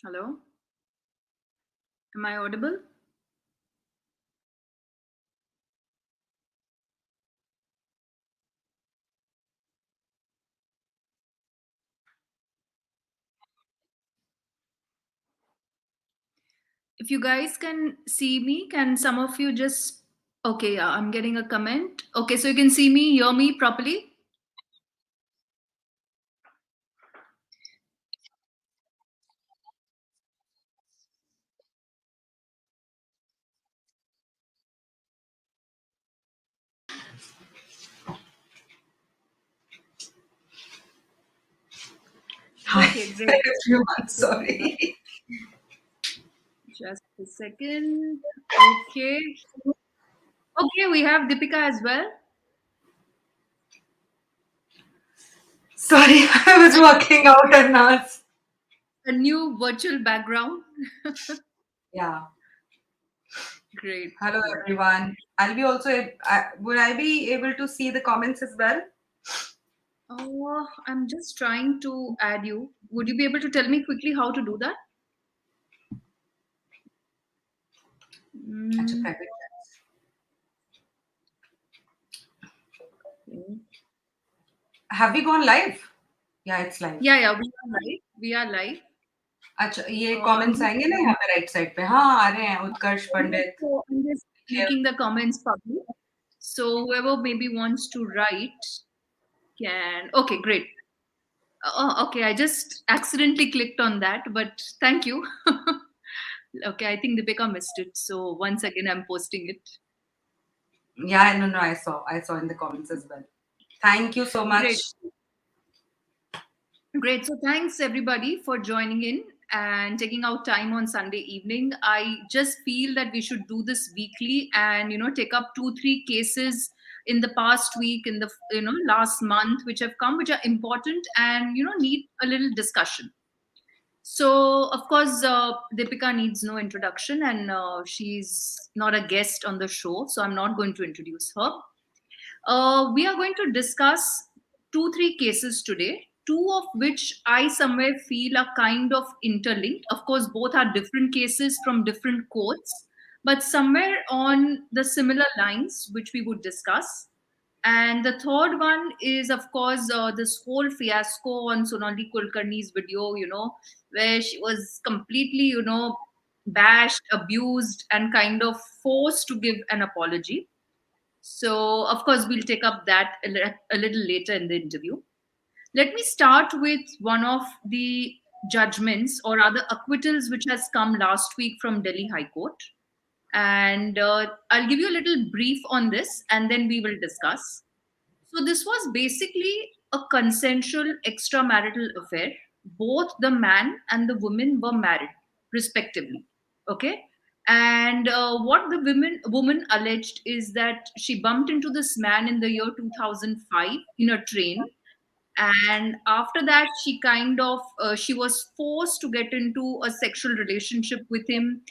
Hello? Am I audible? If you guys can see me, can some of you just. Okay, yeah, I'm getting a comment. Okay, so you can see me, hear me properly? Hi, Okay, great. everyone. Sorry. Just a second. Okay. Okay, we have Deepika as well. Sorry, I was working out and now. A new virtual background. Yeah. Great. Hello, Great. everyone. I'll be also. Would I be able to see the comments as well? Oh, I'm just trying to add you. Would you be able to tell me quickly how to do that? That's a Mm, private chat. okay. Have we gone live? Yeah, it's live. Yeah, yeah, we are live. We are live. अच्छा ये I'm comments just आएंगे ना यहाँ पे right side पे हाँ आ रहे हैं उत्कर्ष पंडित So I'm just Nikhil making the comments public. So whoever maybe wants to write can. Okay, great. Okay, I just accidentally clicked on that, but thank you. Okay, I think Deepika missed it. So once again, I'm posting it. yeah no I saw in the comments as well. Thank you so much. Great. Great. So thanks everybody for joining in and taking out time on Sunday evening. I just feel that we should do this weekly and take up 2 3 cases in the past week, in the last month, which have come, which are important and need a little discussion. So of course, Deepika needs no introduction, and she's not a guest on the show, so I'm not going to introduce her. We are going to discuss 2 3 cases today, two of which I somewhere feel are kind of interlinked. Of course, both are different cases from different courts, but somewhere on the similar lines, which we would discuss. And the third one is, of course, this whole fiasco on Sonali Kulkarni's video, where she was completely, bashed, abused, and kind of forced to give an apology. So, of course, we'll take up that a little later in the interview. Let me start with one of the judgments or other acquittals which has come last week from Delhi High Court. And I'll give you a little brief on this and then we will discuss. So, this was basically a consensual extramarital affair. Both the man and the woman were married, respectively. Okay. And what the woman alleged is that she bumped into this man in the year 2005 in a train, and after that she kind of she was forced to get into a sexual relationship with him.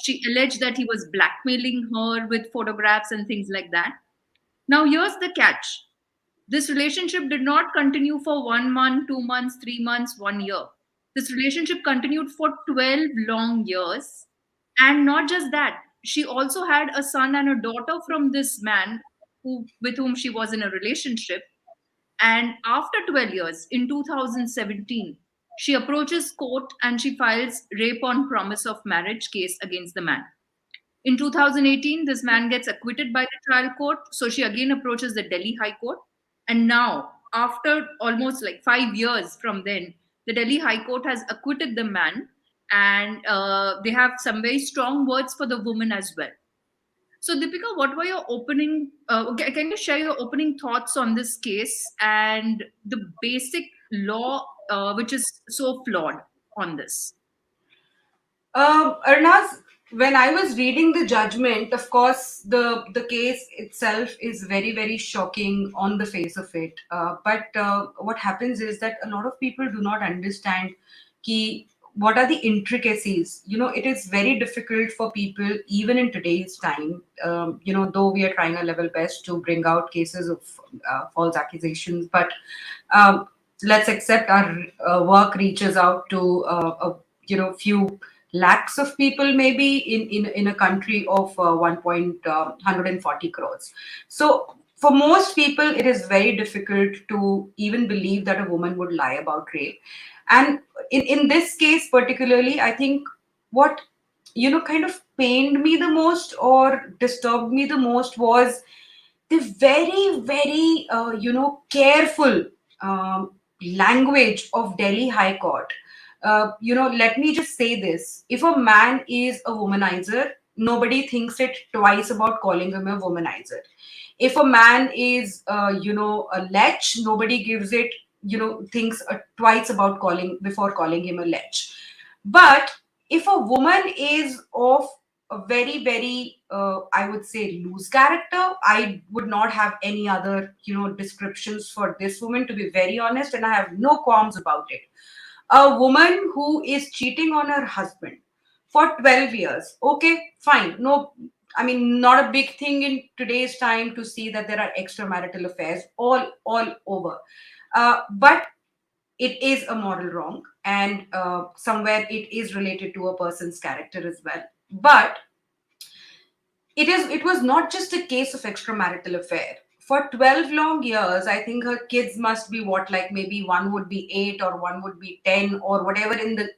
She alleged that he was blackmailing her with photographs and things like that. Now here's the catch: this relationship did not continue for 1 month, 2 months, 3 months, 1 year. This relationship continued for 12 long years. And not just that, she also had a son and a daughter from this man with whom she was in a relationship. And after 12 years, in 2017, she approaches court and she files rape on promise of marriage case against the man. In 2018, this man gets acquitted by the trial court. So she again approaches the Delhi High Court. And now, after almost like 5 years from then, the Delhi High Court has acquitted the man. And they have some very strong words for the woman as well. So, Deepika, what were your opening? Can you share your opening thoughts on this case and the basic law, which is so flawed on this? Arnaz, when I was reading the judgment, of course, the case itself is very, very shocking on the face of it. But what happens is that a lot of people do not understand ki, what are the intricacies. It is very difficult for people, even in today's time, though we are trying our level best to bring out cases of false accusations, but um, let's accept our work reaches out to few lakhs of people maybe in a country of 1.140 crores. So for most people, it is very difficult to even believe that a woman would lie about rape. And in this case particularly, I think what kind of pained me the most or disturbed me the most was the very, very, careful language of Delhi High Court. Let me just say this. If a man is a womanizer, nobody thinks it twice about calling him a womanizer. If a man is, a lech, nobody gives it, thinks twice about before calling him a lech. But if a woman is of a very, very, I would say, loose character, I would not have any other, descriptions for this woman, to be very honest, and I have no qualms about it. A woman who is cheating on her husband for 12 years, okay, fine. No, I mean, not a big thing in today's time to see that there are extramarital affairs all over. But it is a moral wrong, and somewhere it is related to a person's character as well. But it was not just a case of extramarital affair. For 12 long years, I think her kids must be what, like maybe one would be 8 or one would be 10 or whatever, in the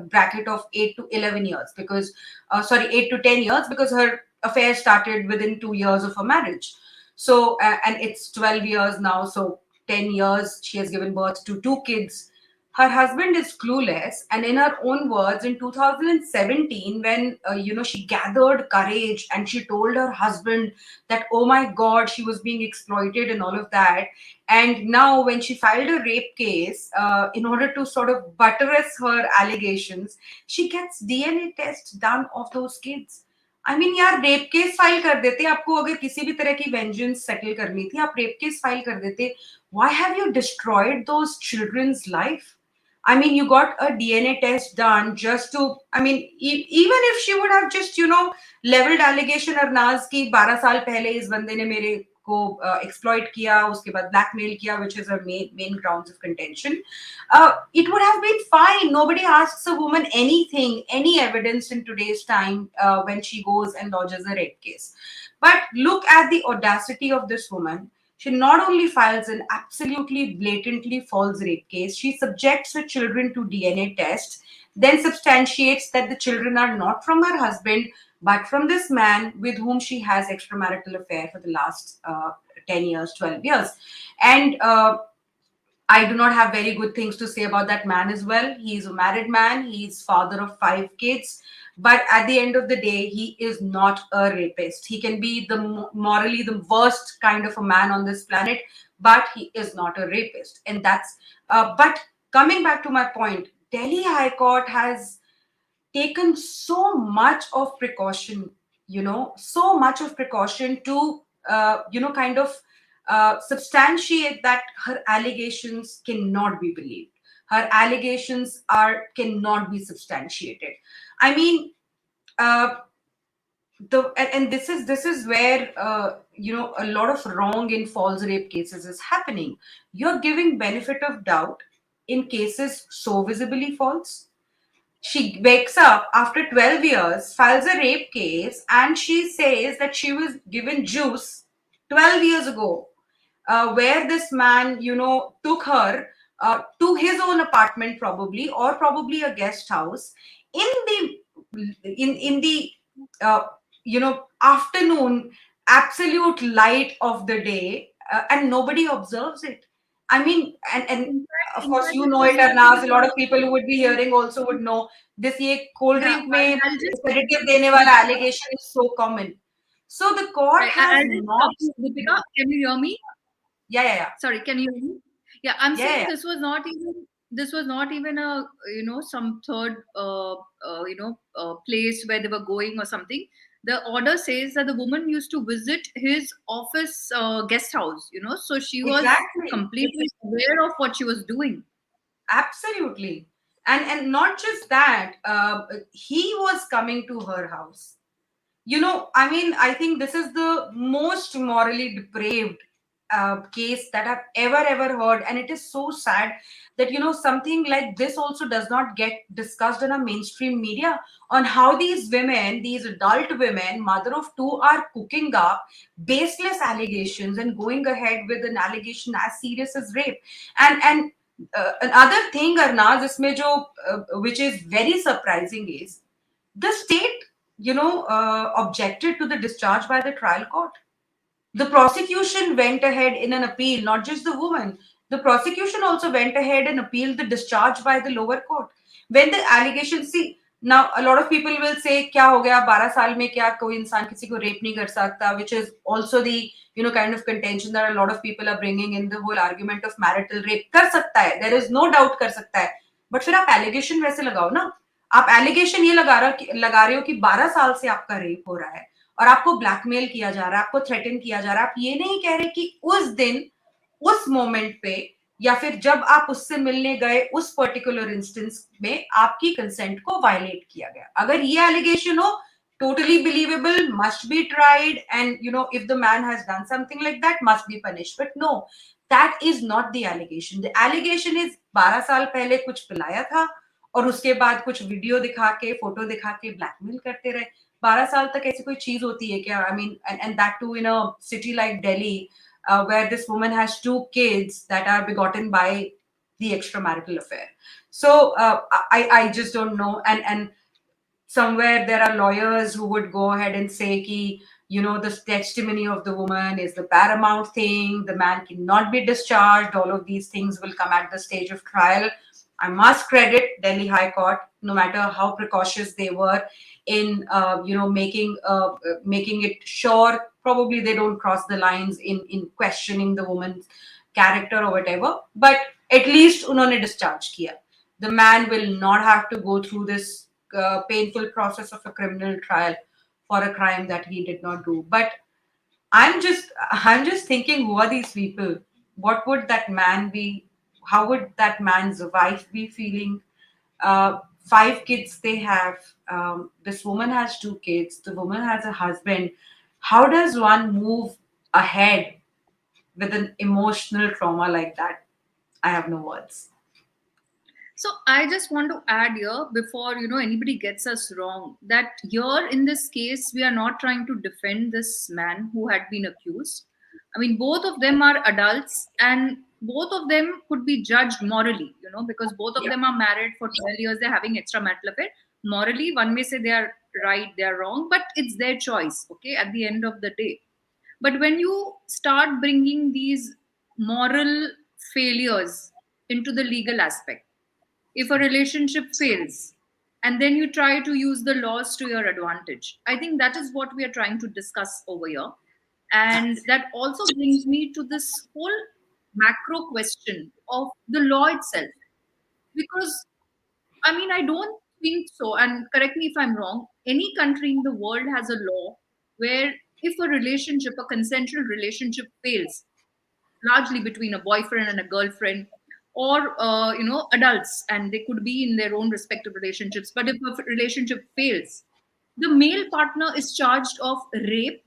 bracket of 8 to 11 years, because 8 to 10 years, because her affair started within 2 years of her marriage. So and it's 12 years now, so 10 years she has given birth to 2 kids. Her husband is clueless, and in her own words, in 2017, when she gathered courage and she told her husband that, oh my god, she was being exploited and all of that. And now when she filed a rape case, in order to sort of buttress her allegations, she gets DNA test done of those kids. I mean यार, rape case file कर देते, आपको अगर किसी भी तरह की vengeance settle करनी थी, आप रेप केस फाइल कर देते. Why have you destroyed those children's life? I mean, you got a DNA test done just to, I mean, even if she would have just, leveled allegation Arnaz ki 12 साल पहले इस बंदे ने मेरे को exploit किया, उसके बाद blackmail किया, which is her main grounds of contention, it would have been fine. Nobody asks a woman anything, any evidence in today's time when she goes and lodges a rape case. But look at the audacity of this woman. She not only files an absolutely blatantly false rape case, she subjects her children to DNA tests, then substantiates that the children are not from her husband, but from this man with whom she has extramarital affair for the last 10 years, 12 years. And I do not have very good things to say about that man as well. He's a married man. He's father of 5 kids. But at the end of the day, he is not a rapist. He can be the morally the worst kind of a man on this planet, but he is not a rapist. And that's, but coming back to my point, Delhi High Court has taken so much of precaution, so much of precaution to, kind of substantiate that her allegations cannot be believed. Her allegations cannot be substantiated. I mean, uh, and this is where a lot of wrong in false rape cases is happening. You're giving benefit of doubt in cases so visibly false. She wakes up after 12 years, files a rape case, and she says that she was given juice 12 years ago, where this man, took her to his own apartment, probably, or probably a guest house, in the in the uh, afternoon, absolute light of the day, and nobody observes it. I mean, and of In course, fact, you it know was it, not Arnaz. A even lot a. of people who would be hearing also would know this. ये cold Yeah, drink में I'll just. sedative देने वाला allegation is so common. So the court has I'll just stop not. you, Deepika. Can you hear me? Yeah, yeah, yeah, Sorry, can you hear me? Yeah, I'm yeah, saying yeah. this was not even a some third place where they were going or something. The order says that the woman used to visit his office guest house, so she was Exactly. completely aware of what she was doing. Absolutely. And not just that, he was coming to her house. I mean, I think this is the most morally depraved case that I've ever heard, and it is so sad that something like this also does not get discussed in a mainstream media, on how these women, these adult women, mother of two, are cooking up baseless allegations and going ahead with an allegation as serious as rape. And another thing, Arnaz, इसमें जो which is very surprising is the state, objected to the discharge by the trial court. The prosecution went ahead in an appeal, not just the woman. The prosecution also went ahead and appealed the discharge by the lower court. When the allegation, see, now a lot of people will say, क्या हो गया 12 साल में क्या कोई इंसान किसी को rape नहीं कर सकता, which is also the kind of contention that a lot of people are bringing in the whole argument of marital rape. कर सकता है, there is no doubt कर सकता है, but फिर आप allegation वैसे लगाओ ना. आप allegation ये लगा रहे हो कि 12 साल से आपका rape हो रहा है और आपको ब्लैकमेल किया जा रहा है, आपको थ्रेटन किया जा रहा है. आप ये नहीं कह रहे कि उस दिन, उस मोमेंट पे, या फिर जब आप उससे मिलने गए उस पर्टिकुलर इंस्टेंस में आपकी कंसेंट को वायलेट किया गया. अगर ये एलिगेशन हो, totally believable, must be tried, and if the man has done something like that, must be punished. But no, that is not the allegation. The allegation is 12 साल पहले कुछ पिलाया था और उसके बाद कुछ वीडियो दिखा के, फोटो दिखा के ब्लैकमेल करते रहे. 12 साल तक ऐसी कोई चीज होती है क्या? I mean, and that too in a city like Delhi, where this woman has 2 kids that are begotten by the extramarital affair. So I just don't know. And somewhere there are lawyers who would go ahead and say ki, the testimony of the woman is the paramount thing, the man cannot be discharged, all of these things will come at the stage of trial. I must credit Delhi High Court, no matter how precautious they were in making it sure probably they don't cross the lines in questioning the woman's character or whatever, but at least unhone discharge kiya. The man will not have to go through this painful process of a criminal trial for a crime that he did not do. But I'm just thinking, who are these people? What would that man be? How would that man's wife be feeling? 5 kids they have. This woman has 2 kids. The woman has a husband. How does one move ahead with an emotional trauma like that? I have no words. So I just want to add here, before anybody gets us wrong, that here in this case we are not trying to defend this man who had been accused. I mean, both of them are adults, and both of them could be judged morally, because both of Yeah. them are married for 12 years, they're having extramarital affair. Morally, one may say they are right, they are wrong, but it's their choice, okay, at the end of the day. But when you start bringing these moral failures into the legal aspect, if a relationship fails and then you try to use the laws to your advantage, I think that is what we are trying to discuss over here. And that also brings me to this whole macro question of the law itself. Because, I mean, I don't think so, and correct me if I'm wrong, any country in the world has a law where if a relationship, a consensual relationship fails, largely between a boyfriend and a girlfriend, or adults, and they could be in their own respective relationships, but if a relationship fails, the male partner is charged of rape,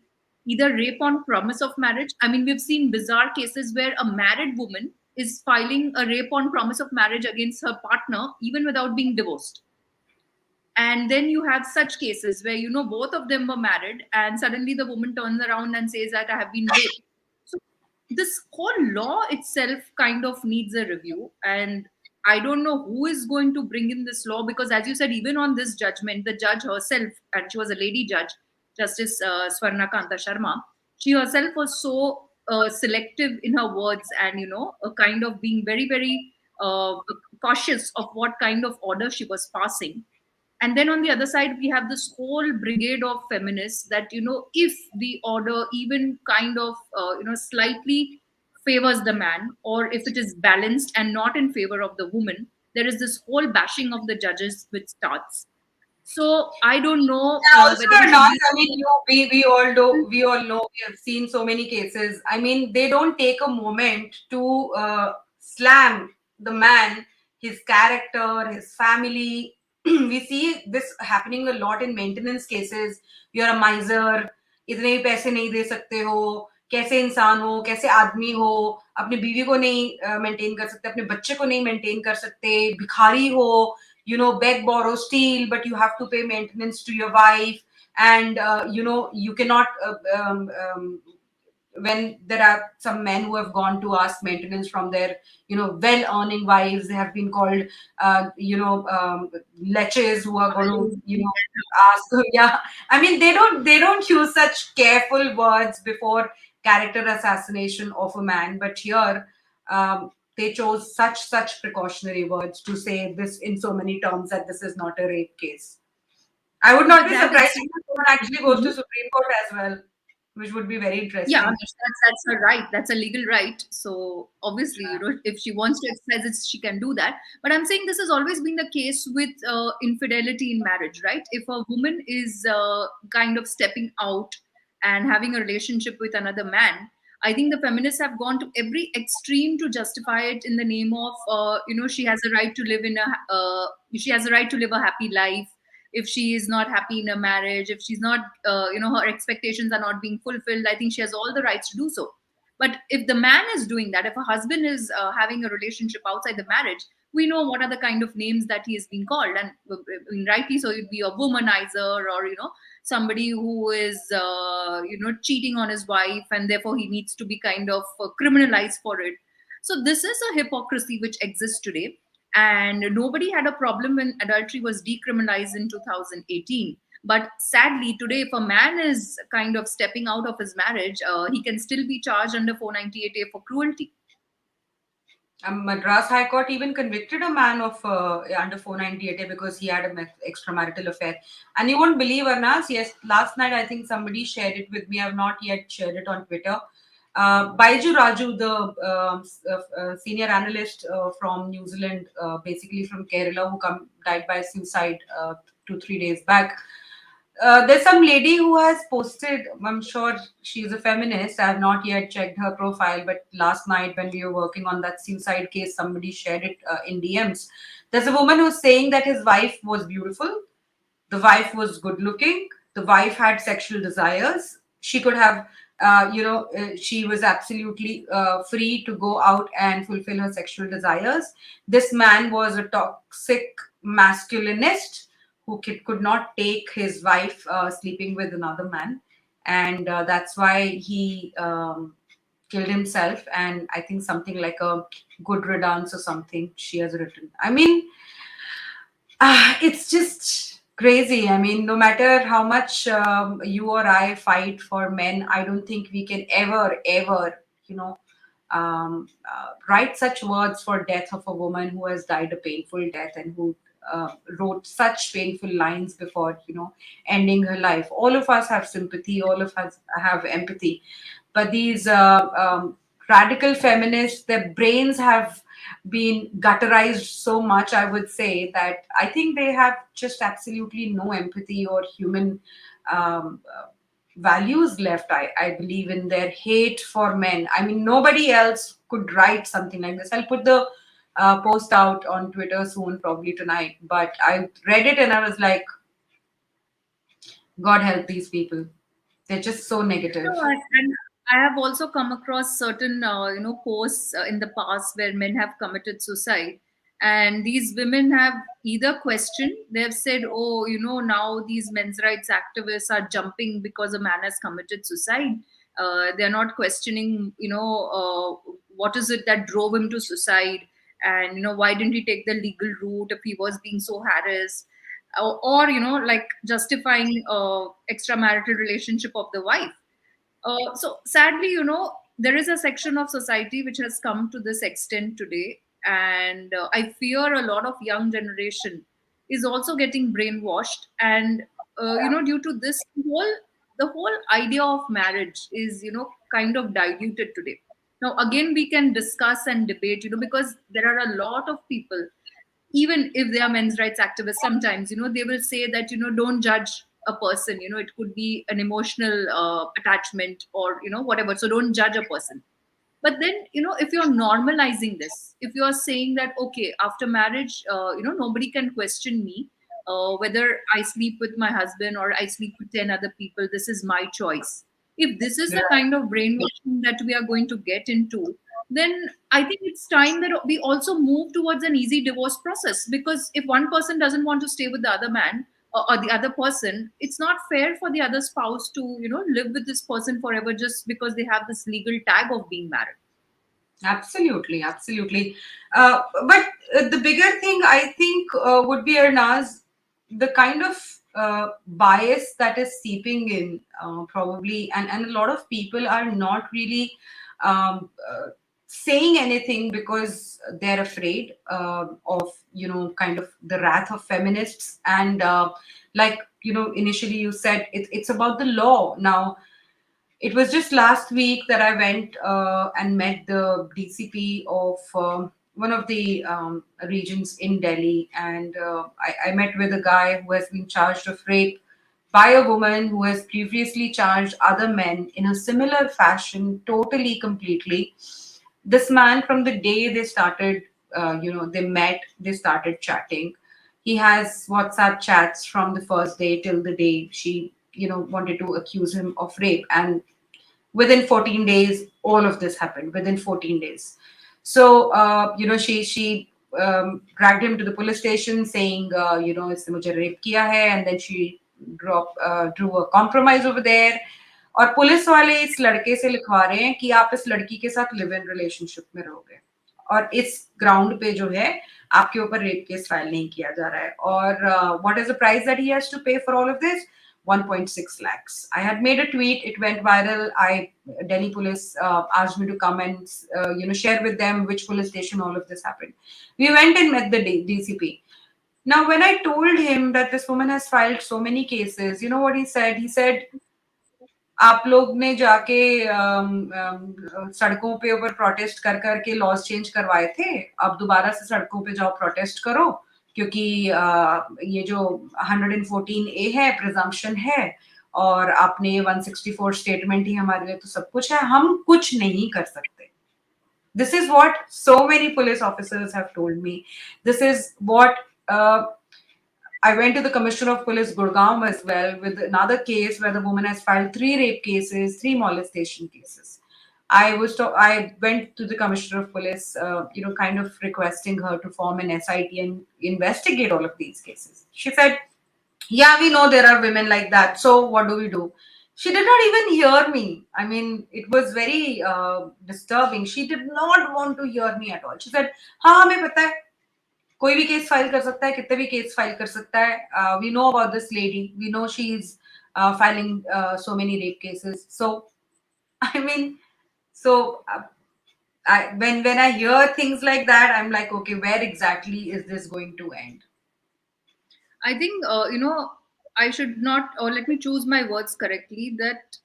either rape on promise of marriage. I mean, we've seen bizarre cases where a married woman is filing a rape on promise of marriage against her partner even without being divorced. And then you have such cases where both of them were married and suddenly the woman turns around and says that I have been raped. So this whole law itself kind of needs a review, and I don't know who is going to bring in this law, because as you said, even on this judgment, the judge herself, and she was a lady judge, Justice Swarna Kanta Sharma, she herself was so selective in her words, and a kind of being very very cautious of what kind of order she was passing. And then on the other side we have this whole brigade of feminists that if the order even kind of slightly favors the man, or if it is balanced and not in favor of the woman, there is this whole bashing of the judges which starts. So I don't know Yeah, also whether we should not. be. I mean, we all know, we have seen so many cases. I mean, they don't take a moment to slam the man, his character, his family. We see this happening a lot in maintenance cases. You're a miser, इतने ही पैसे नहीं दे सकते हो, कैसे इंसान हो, कैसे आदमी हो, अपनी बीवी को नहीं मेंटेन कर सकते, अपने बच्चे को नहीं मेंटेन कर सकते, भिखारी हो, beg, borrow, steal, but you have to pay maintenance to your wife, and you cannot when there are some men who have gone to ask maintenance from their well earning wives, they have been called leches who are going to ask. Yeah, I mean, they don't use such careful words before character assassination of a man, but here they chose such precautionary words to say this in so many terms that this is not a rape case. I would not But be that surprised itself. if this one actually goes to Supreme Court as well, which would be very Yeah, I mean, interesting. that's a right. That's a legal right. So obviously, if she wants to exercise it, she can do that. But I'm saying this has always been the case with infidelity in marriage, right? If a woman is kind of stepping out and having a relationship with another man, I think the feminists have gone to every extreme to justify it in the name of, she has a right to live she has a right to live a happy life. If she is not happy in a marriage, if she's not her expectations are not being fulfilled, I think she has all the rights to do so. But if the man is doing that, if a husband is having a relationship outside the marriage, we know what are the kind of names that he is being called. And rightly so, it'd be a womanizer, or somebody who is cheating on his wife, and therefore he needs to be kind of criminalized for it. So this is a hypocrisy which exists today, and nobody had a problem when adultery was decriminalized in 2018. But sadly today, if a man is kind of stepping out of his marriage, he can still be charged under 498A for cruelty. Madras High Court even convicted a man of under 498 because he had an extramarital affair. And you won't believe, Arnas, yes, last night I think somebody shared it with me. I have not yet shared it on Twitter. Baiju Raju, the senior analyst from New Zealand, basically from Kerala, who died by suicide 2-3 days back. There's some lady who has posted, I'm sure she's a feminist. I have not yet checked her profile, but last night when we were working on that suicide case, somebody shared it in DMs. There's a woman who's saying that his wife was beautiful, the wife was good looking, the wife had sexual desires. She could have, she was absolutely free to go out and fulfill her sexual desires. This man was a toxic masculinist who could not take his wife sleeping with another man. And that's why he killed himself. And I think something like a good riddance or something she has written. I mean, it's just crazy. I mean, no matter how much you or I fight for men, I don't think we can ever, write such words for death of a woman who has died a painful death and who wrote such painful lines before, ending her life. All of us have sympathy. All of us have empathy. But these radical feminists, their brains have been gutterized so much, I would say, that I think they have just absolutely no empathy or human values left. I believe in their hate for men. I mean, nobody else could write something like this. I'll put the post out on Twitter soon, probably tonight. But I read it and I was like, God help these people. They're just so No, negative. and I have also come across certain, posts in the past where men have committed suicide, and these women have either questioned, they have said, "Oh, now these men's rights activists are jumping because a man has committed suicide. They're not questioning, what is it that drove him to suicide, and why didn't he take the legal route if he was being so harassed." Or like justifying extramarital relationship of the wife. So sadly, there is a section of society which has come to this extent today, and I fear a lot of young generation is also getting brainwashed, and due to this, the whole idea of marriage is kind of diluted today. Now again, we can discuss and debate, because there are a lot of people, even if they are men's rights activists, sometimes they will say that don't judge a person, it could be an emotional attachment, or whatever, so don't judge a person. But then if you're normalizing this, if you're saying that okay, after marriage, nobody can question me whether I sleep with my husband or I sleep with 10 other people, this is my choice. If this is the Right. kind of brainwashing that we are going to get into, then I think it's time that we also move towards an easy divorce process. Because if one person doesn't want to stay with the other man, or the other person, it's not fair for the other spouse to, live with this person forever just because they have this legal tag of being married. Absolutely, absolutely. But the bigger thing I think would be, Arnaz, the kind of bias that is seeping in, probably, and a lot of people are not really saying anything because they're afraid of, kind of the wrath of feminists. And like, initially you said it's about the law. Now, it was just last week that I went and met the DCP of one of the regions in Delhi, and I met with a guy who has been charged of rape by a woman who has previously charged other men in a similar fashion, totally, completely. This man, from the day they started, they met, they started chatting. He has WhatsApp chats from the first day till the day she, wanted to accuse him of rape. And within 14 days, all of this happened within 14 days. So she dragged him to the police station saying, इसने मुझे rape किया है, and then she drew a compromise over there. और police वाले इस लड़के से लिखवा रहे हैं कि आप इस लड़की के साथ लिव इन रिलेशनशिप में रहोगे, और इस ग्राउंड पे जो है आपके ऊपर रेप केस फाइल नहीं किया जा रहा है. और what is the price that he has to pay for all of this? 1.6 lakhs. I had made a tweet, it went viral. Delhi police asked me to come and share with them which police station all of this happened. We went and met the DCP. Now, when I told him that this woman has filed so many cases, you know what he said? He said, आप लोग ने जाके सड़कों पे ऊपर protest कर करके laws change करवाए थे, अब दोबारा से सड़कों पे जाओ, प्रोटेस्ट करो, क्योंकि ये जो 114 ए है, प्रिजम्पशन है, और आपने 164 स्टेटमेंट ही हमारे लिए तो सब कुछ है, हम कुछ नहीं कर सकते. This is what so many police officers have told me. This is what I went to the Commissioner of Police Gurgaon as well with another case where the woman has filed 3 rape cases, 3 molestation cases. I went to the Commissioner of Police, kind of requesting her to form an SIT and investigate all of these cases. She said, "Yeah, we know there are women like that. So what do we do?" She did not even hear me. I mean, it was very disturbing. She did not want to hear me at all. She said, "हाँ, हमें पता है, कोई भी case file कर सकता है, कितने भी केस फाइल कर सकता है. We know about this lady. We know she's filing so many rape cases." So I mean, so when I hear things like that, I'm like, okay, where exactly is this going to end? I think, I should not, or let me choose my words correctly, that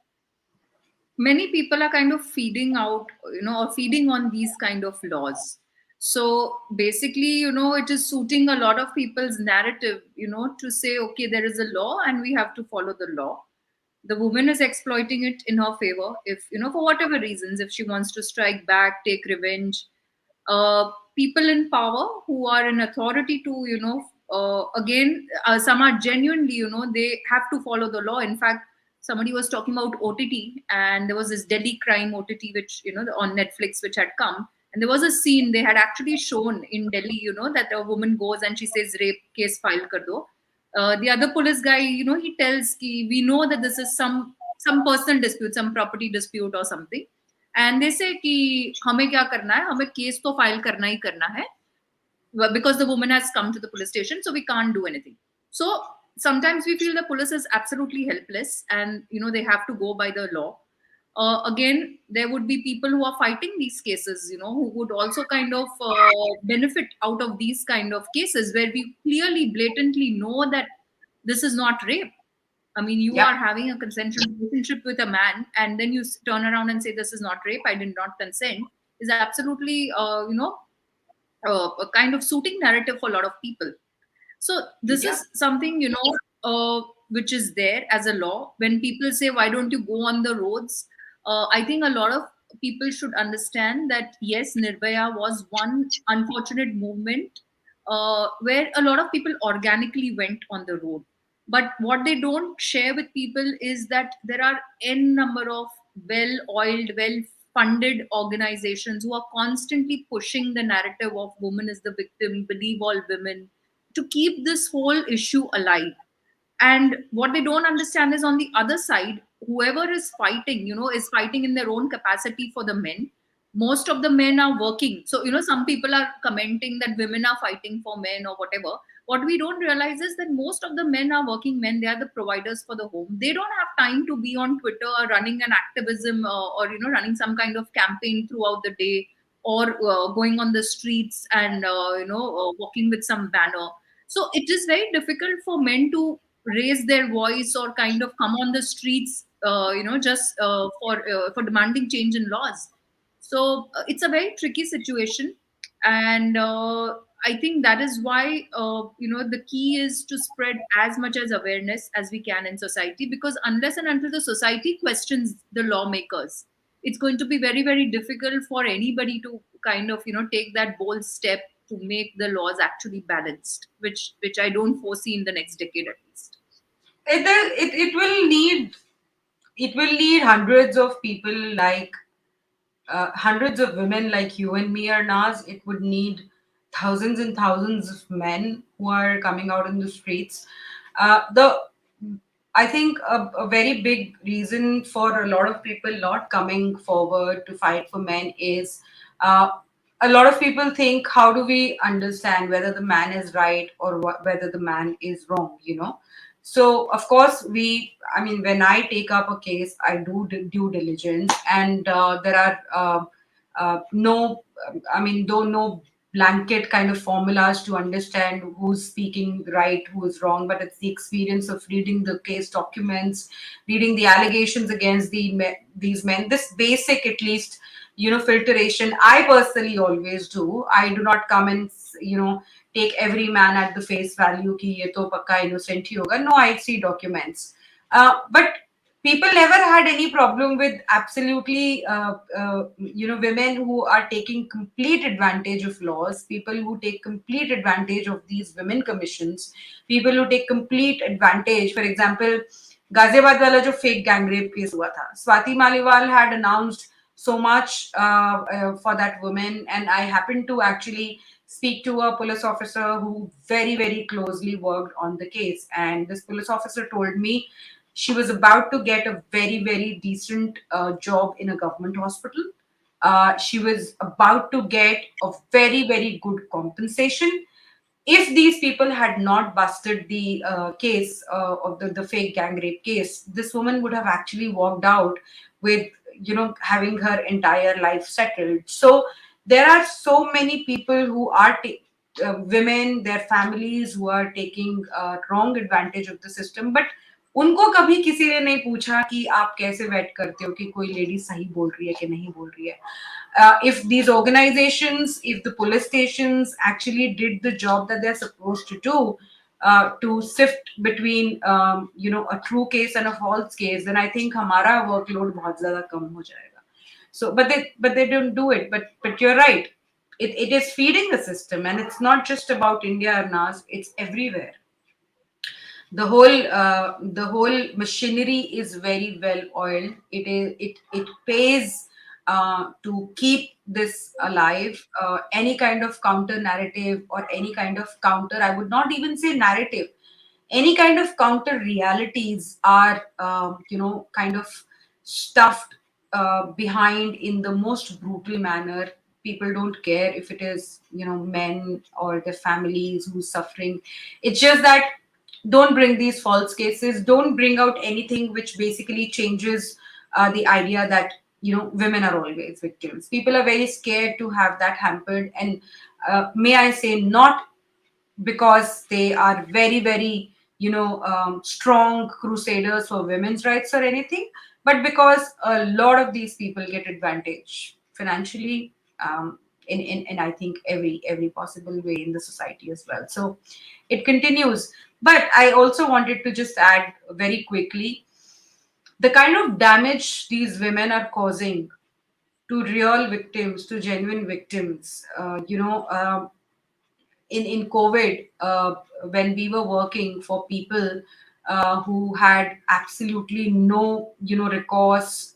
many people are kind of feeding out, or feeding on these kind of laws. So basically, it is suiting a lot of people's narrative, to say, okay, there is a law and we have to follow the law. The woman is exploiting it in her favor, if, for whatever reasons, if she wants to strike back, take revenge. People in power who are in authority to, again, some are genuinely, they have to follow the law. In fact, somebody was talking about OTT, and there was this Delhi crime OTT, which, on Netflix, which had come. And there was a scene they had actually shown in Delhi, that a woman goes and she says, rape case file kar do. The other police guy, he tells ki, we know that this is some personal dispute, some property dispute or something. And they say कि हमें क्या करना है, हमें case तो file करना ही करना है, because the woman has come to the police station, so we can't do anything. So sometimes we feel the police is absolutely helpless, and they have to go by the law. Again, there would be people who are fighting these cases, who would also kind of benefit out of these kind of cases where we clearly, blatantly know that this is not rape. I mean, you Yep. are having a consensual relationship with a man, and then you turn around and say, "This is not rape. I did not consent." Is absolutely, a kind of suiting narrative for a lot of people. So this Yep. is something, which is there as a law. When people say, "Why don't you go on the roads?" I think a lot of people should understand that yes, Nirbhaya was one unfortunate movement where a lot of people organically went on the road. But what they don't share with people is that there are n number of well oiled, well funded organizations who are constantly pushing the narrative of woman is the victim, believe all women, to keep this whole issue alive. And what they don't understand is, on the other side, whoever is fighting, is fighting in their own capacity for the men. Most of the men are working. So, some people are commenting that women are fighting for men or whatever. What we don't realize is that most of the men are working men. They are the providers for the home. They don't have time to be on Twitter running an activism, or running some kind of campaign throughout the day, or going on the streets and walking with some banner. So it is very difficult for men to raise their voice or kind of come on the streets, just for demanding change in laws. So it's a very tricky situation. And I think that is why, the key is to spread as much as awareness as we can in society, because unless and until the society questions the lawmakers, it's going to be very, very difficult for anybody to kind of, take that bold step to make the laws actually balanced, which I don't foresee in the next decade at least. It will need, it will need hundreds of people like hundreds of women like you and me are Naz. It would need thousands and thousands of men who are coming out in the streets. The I think a very big reason for a lot of people not coming forward to fight for men is uh, a lot of people think, how do we understand whether the man is right or whether the man is wrong, you know? So, of course, I mean, when I take up a case, I do due diligence, and there are no, I mean, though no blanket kind of formulas to understand who's speaking right, who is wrong, but it's the experience of reading the case documents, reading the allegations against these men. This basic, at least, you know, filtration. I personally always do. I do not come and take every man at the face value ki ye to pakka innocent hi hoga. No, I see documents. But people never had any problem with absolutely women who are taking complete advantage of laws, people who take complete advantage of these women commissions, people who take complete advantage. For example, Ghaziabad वाला जो fake gang rape case हुआ था, Swati Maliwal had announced so much for that woman, and I happened to actually speak to a police officer who very, very closely worked on the case, and this police officer told me she was about to get a very, very decent job in a government hospital. She was about to get a very, very good compensation. If these people had not busted the case of the fake gang rape case, this woman would have actually walked out with, having her entire life settled. So there are so many people who are women, their families, who are taking wrong advantage of the system, but उनको कभी किसी ने नहीं पूछा कि आप कैसे wait करते हो कि कोई लेडी सही बोल रही है कि नहीं बोल रही है. If these organizations, if the police stations actually did the job that they're supposed to do, to sift between a true case and a false case, then I think हमारा workload बहुत ज़्यादा कम हो जाएगा. So, but they don't do it. But you're right. It is feeding the system, and it's not just about India or Nas. It's everywhere. The whole machinery is very well oiled. It pays to keep this alive. Any kind of counter narrative or any kind of counter, I would not even say narrative, any kind of counter realities are kind of stuffed behind in the most brutal manner. People don't care if it is men or their families who's suffering. It's just that, don't bring these false cases, don't bring out anything which basically changes the idea that women are always victims. People are very scared to have that hampered, and may I say, not because they are very, very strong crusaders for women's rights or anything, but because a lot of these people get advantage financially, in I think every possible way in the society as well. So it continues. But I also wanted to just add very quickly, the kind of damage these women are causing to real victims, to genuine victims. In COVID, when we were working for people who had absolutely no, recourse,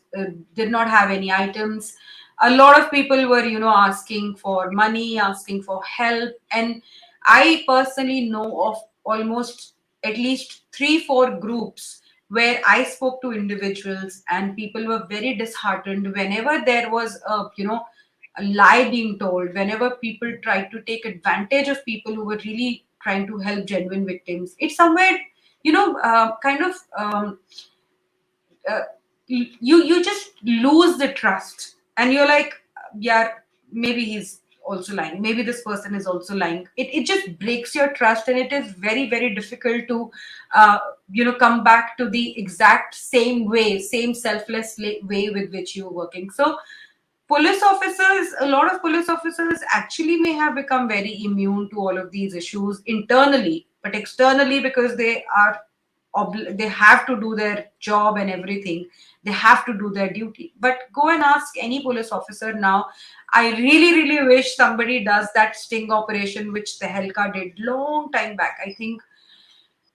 did not have any items. A lot of people were, asking for money, asking for help. And I personally know of almost at least 3 4 groups where I spoke to individuals, and people were very disheartened whenever there was a lie being told, whenever people tried to take advantage of people who were really trying to help genuine victims. It's somewhere, kind of, uh, you just lose the trust, and you're like, yeah, maybe he's also lying, maybe this person is also lying. It just breaks your trust, and it is very very difficult to uh, come back to the exact same way, same selfless way with which you're working. So police officers, a lot of police officers actually may have become very immune to all of these issues internally, but externally, because they are they have to do their job and everything, they have to do their duty. But go and ask any police officer now. I really really wish somebody does that sting operation which Tehelka did long time back. I think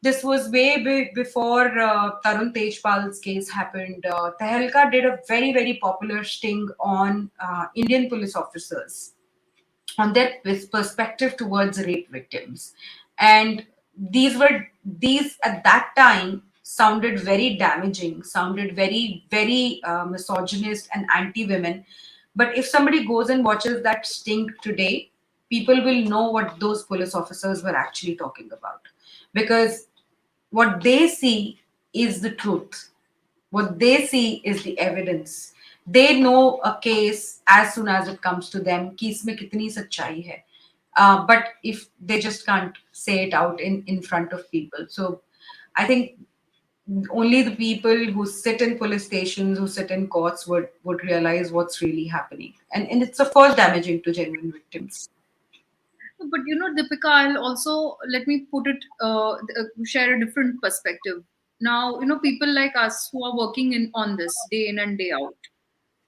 this was way before Tarun Tejpal's case happened. Tehelka did a very, very popular sting on Indian police officers, on their perspective towards rape victims. And these at that time sounded very damaging, sounded very, very misogynist and anti women. But if somebody goes and watches that sting today, people will know what those police officers were actually talking about. Because what they see is the truth. What they see is the evidence. They know a case as soon as it comes to them कि इसमें कितनी सच्चाई है. But if they just can't say it out in front of people. So I think only the people who sit in police stations, who sit in courts would realize what's really happening. And it's of course damaging to genuine victims. But Deepika, I'll also let me put it, share a different perspective. Now, people like us who are working on this day in and day out.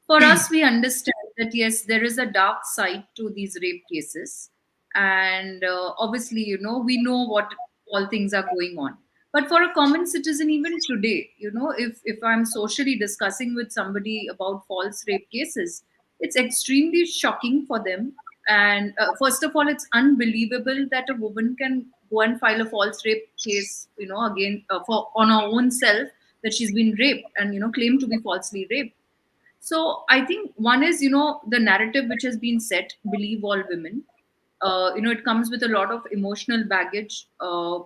For us, we understand that yes, there is a dark side to these rape cases, and obviously, we know what all things are going on. But for a common citizen, even today, if I'm socially discussing with somebody about false rape cases, it's extremely shocking for them. And first of all, it's unbelievable that a woman can go and file a false rape case, again for on her own self, that she's been raped and claim to be falsely raped. So I think one is, the narrative which has been set, believe all women. It comes with a lot of emotional baggage.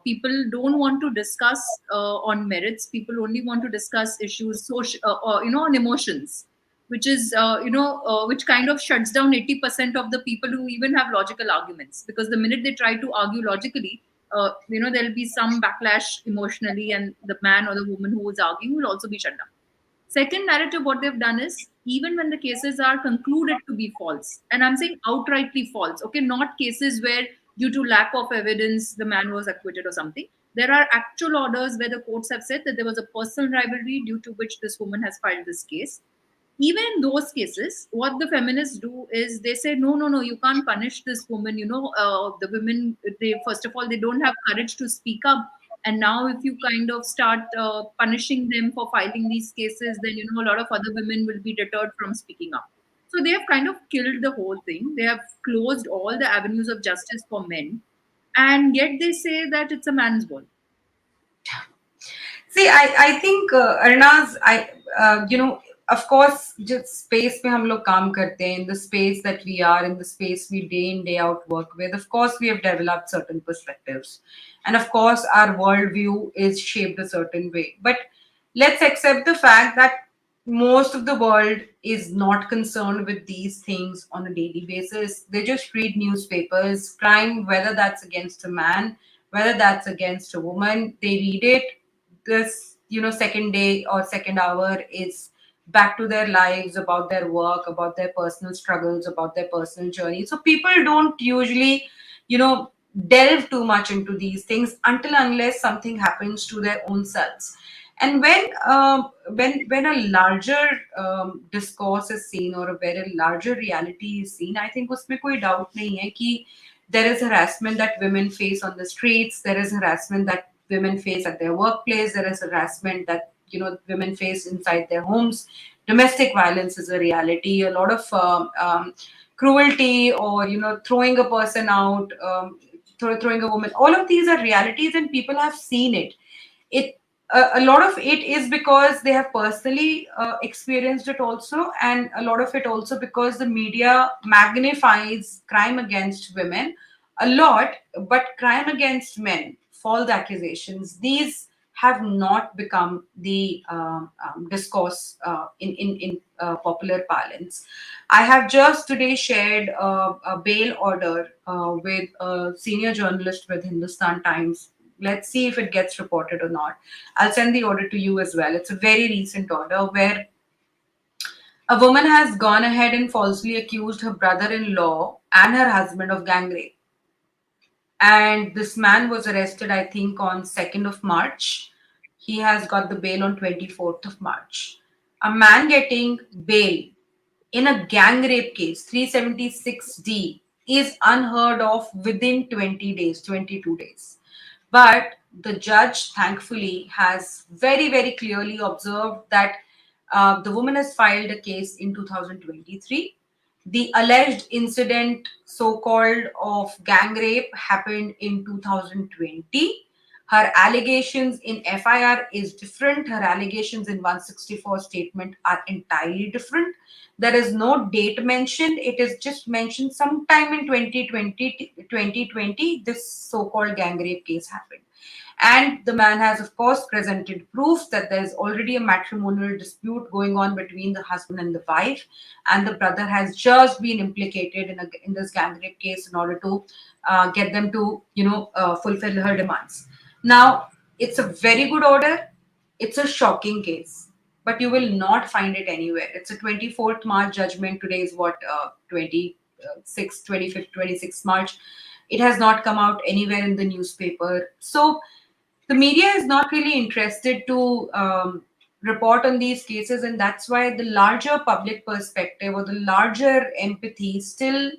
People don't want to discuss on merits. People only want to discuss issues, on emotions, which is, which kind of shuts down 80% of the people who even have logical arguments. Because the minute they try to argue logically, there'll be some backlash emotionally, and the man or the woman who is arguing will also be shut down. Second narrative, what they've done is, even when the cases are concluded to be false, and I'm saying outrightly false, okay, not cases where due to lack of evidence the man was acquitted or something. There are actual orders where the courts have said that there was a personal rivalry due to which this woman has filed this case. Even in those cases, what the feminists do is they say, no, no, no, you can't punish this woman. The women, they first of all, they don't have courage to speak up. And now, if you kind of start punishing them for filing these cases, then a lot of other women will be deterred from speaking up. So they have kind of killed the whole thing. They have closed all the avenues of justice for men, and yet they say that it's a man's world. See, I think Arnaz, of course, just space में हम लोग काम करते हैं, in the space that we are, in the space we day in day out work with. Of course, we have developed certain perspectives, and of course, our worldview is shaped a certain way. But let's accept the fact that most of the world is not concerned with these things on a daily basis. They just read newspapers, crime, whether that's against a man, whether that's against a woman, they read it. This, second day or second hour is back to their lives, about their work, about their personal struggles, about their personal journey. So people don't usually, delve too much into these things until unless something happens to their own selves. And when a larger discourse is seen, or a very larger reality is seen, I think उसमें कोई doubt नहीं है कि there is harassment that women face on the streets. There is harassment that women face at their workplace. There is harassment that women face inside their homes. Domestic violence is a reality. A lot of cruelty, or throwing a person out, throwing a woman. All of these are realities, and people have seen it. It A lot of it is because they have personally experienced it also, and a lot of it also because the media magnifies crime against women a lot, but crime against men, false accusations, these have not become the discourse in popular parlance. I have just today shared a bail order with a senior journalist with Hindustan Times. Let's see if it gets reported or not. I'll send the order to you as well. It's a very recent order where a woman has gone ahead and falsely accused her brother in law and her husband of gang rape. And this man was arrested, I think, on 2nd of March. He has got the bail on 24th of March. A man getting bail in a gang rape case, 376D, is unheard of within 20 days, 22 days. But the judge, thankfully, has very, very clearly observed that the woman has filed a case in 2023. The alleged incident, so called, of gang rape happened in 2020. Her allegations in FIR is different. Her allegations in 164 statement are entirely different. There is no date mentioned. It is just mentioned sometime in 2020, this so-called gang rape case happened. And the man has, of course, presented proofs that there's already a matrimonial dispute going on between the husband and the wife, and the brother has just been implicated in this gang rape case in order to get them to, fulfill her demands. Now, it's a very good order. It's a shocking case, but you will not find it anywhere. It's a 24th March judgment. Today is what, 26th, 25th, 26th March. It has not come out anywhere in the newspaper. So the media is not really interested to report on these cases, and that's why the larger public perspective or the larger empathy still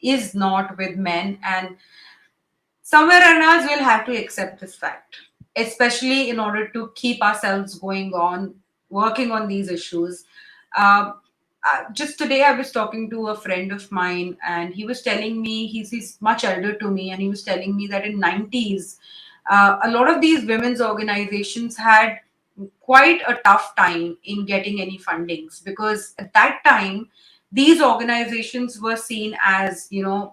is not with men. And somewhere or another, we'll have to accept this fact, especially in order to keep ourselves going on, working on these issues. Um, just today, I was talking to a friend of mine, and he was telling me he's much elder to me, and he was telling me that in 90s, a lot of these women's organizations had quite a tough time in getting any fundings, because at that time these organizations were seen as the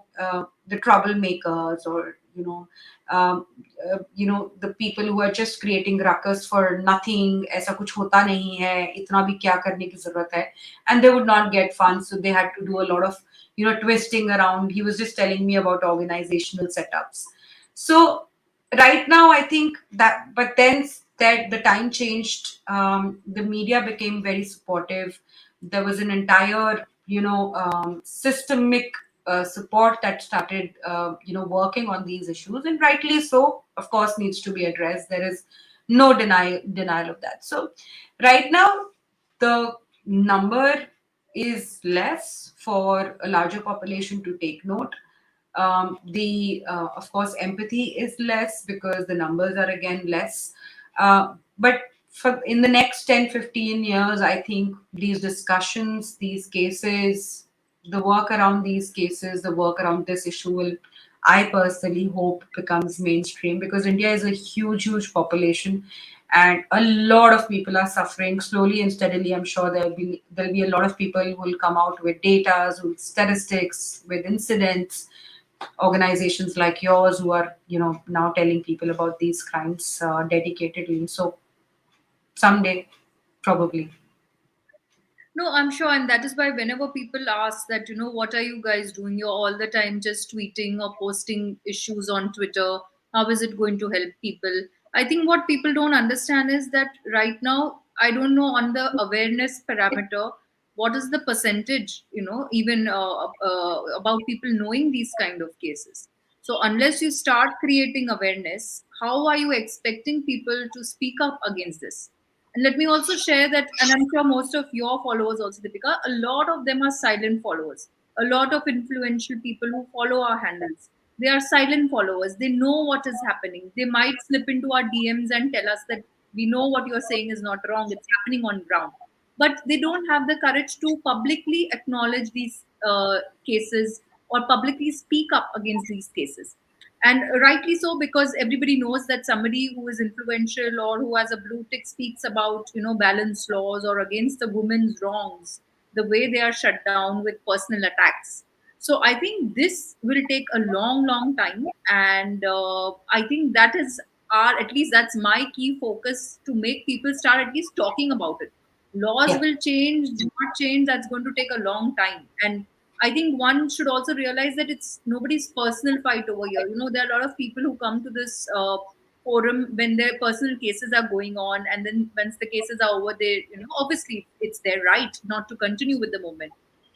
troublemakers, or the people who are just creating ruckus for nothing. ऐसा कुछ होता नहीं है, इतना भी क्या करने की जरूरत है, and they would not get funds, so they had to do a lot of twisting around. He was just telling me about organizational setups. So right now, I think that, but then that the time changed. The media became very supportive. There was an entire systemic support that started working on these issues, and rightly so, of course, needs to be addressed. There is no denial of that. So right now, the number is less for a larger population to take note. The Of course, empathy is less because the numbers are again less. But for in the next 10-15 years, I think these discussions, these cases, the work around these cases, the work around this issue will, I personally hope, becomes mainstream, because India is a huge population, and a lot of people are suffering slowly and steadily. I'm sure there'll be a lot of people who will come out with data, with statistics, with incidents, organizations like yours who are now telling people about these crimes dedicatedly. So someday, probably. No, I'm sure. And that is why whenever people ask that, what are you guys doing? You're all the time just tweeting or posting issues on Twitter. How is it going to help people? I think what people don't understand is that right now, I don't know on the awareness parameter, what is the percentage, even about people knowing these kind of cases. So unless you start creating awareness, how are you expecting people to speak up against this? And let me also share that, and I'm sure most of your followers also, Deepika, a lot of them are silent followers. A lot of influential people who follow our handles. They are silent followers. They know what is happening. They might slip into our DMs and tell us that we know what you're saying is not wrong. It's happening on ground. But they don't have the courage to publicly acknowledge these cases or publicly speak up against these cases. And rightly so, because everybody knows that somebody who is influential or who has a blue tick speaks about, balance laws or against the women's wrongs, the way they are shut down with personal attacks. So I think this will take a long time, and I think that is our, at least that's my key focus, to make people start at least talking about it. Laws Yeah. will change, do not change, that's going to take a long time. And I think one should also realize that it's nobody's personal fight over here. There are a lot of people who come to this forum when their personal cases are going on, and then once the cases are over, they, obviously it's their right not to continue with the movement.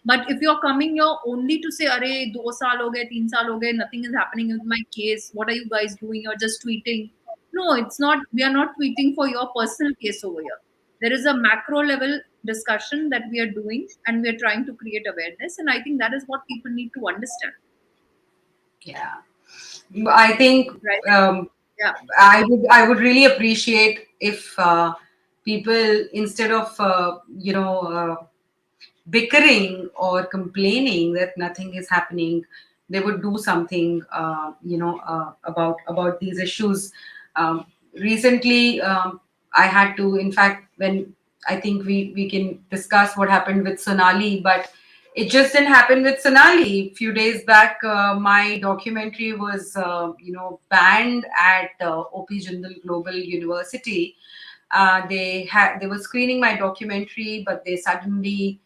But if you're coming here only to say, "Arey, 2 saal ho gaye, 3 saal ho gaye, nothing is happening with my case. What are you guys doing? You're just tweeting." No, it's not. We are not tweeting for your personal case over here. There is a macro level discussion that we are doing, and we are trying to create awareness. And I think that is what people need to understand, Yeah. I think right? um, Yeah. I would really appreciate if people, instead of bickering or complaining that nothing is happening, they would do something, about these issues. Recently, I had to, in fact, when I think we can discuss what happened with Sonali, but it just didn't happen with Sonali. A few days back, my documentary was, banned at OP Jindal Global University. They were screening my documentary, but they suddenly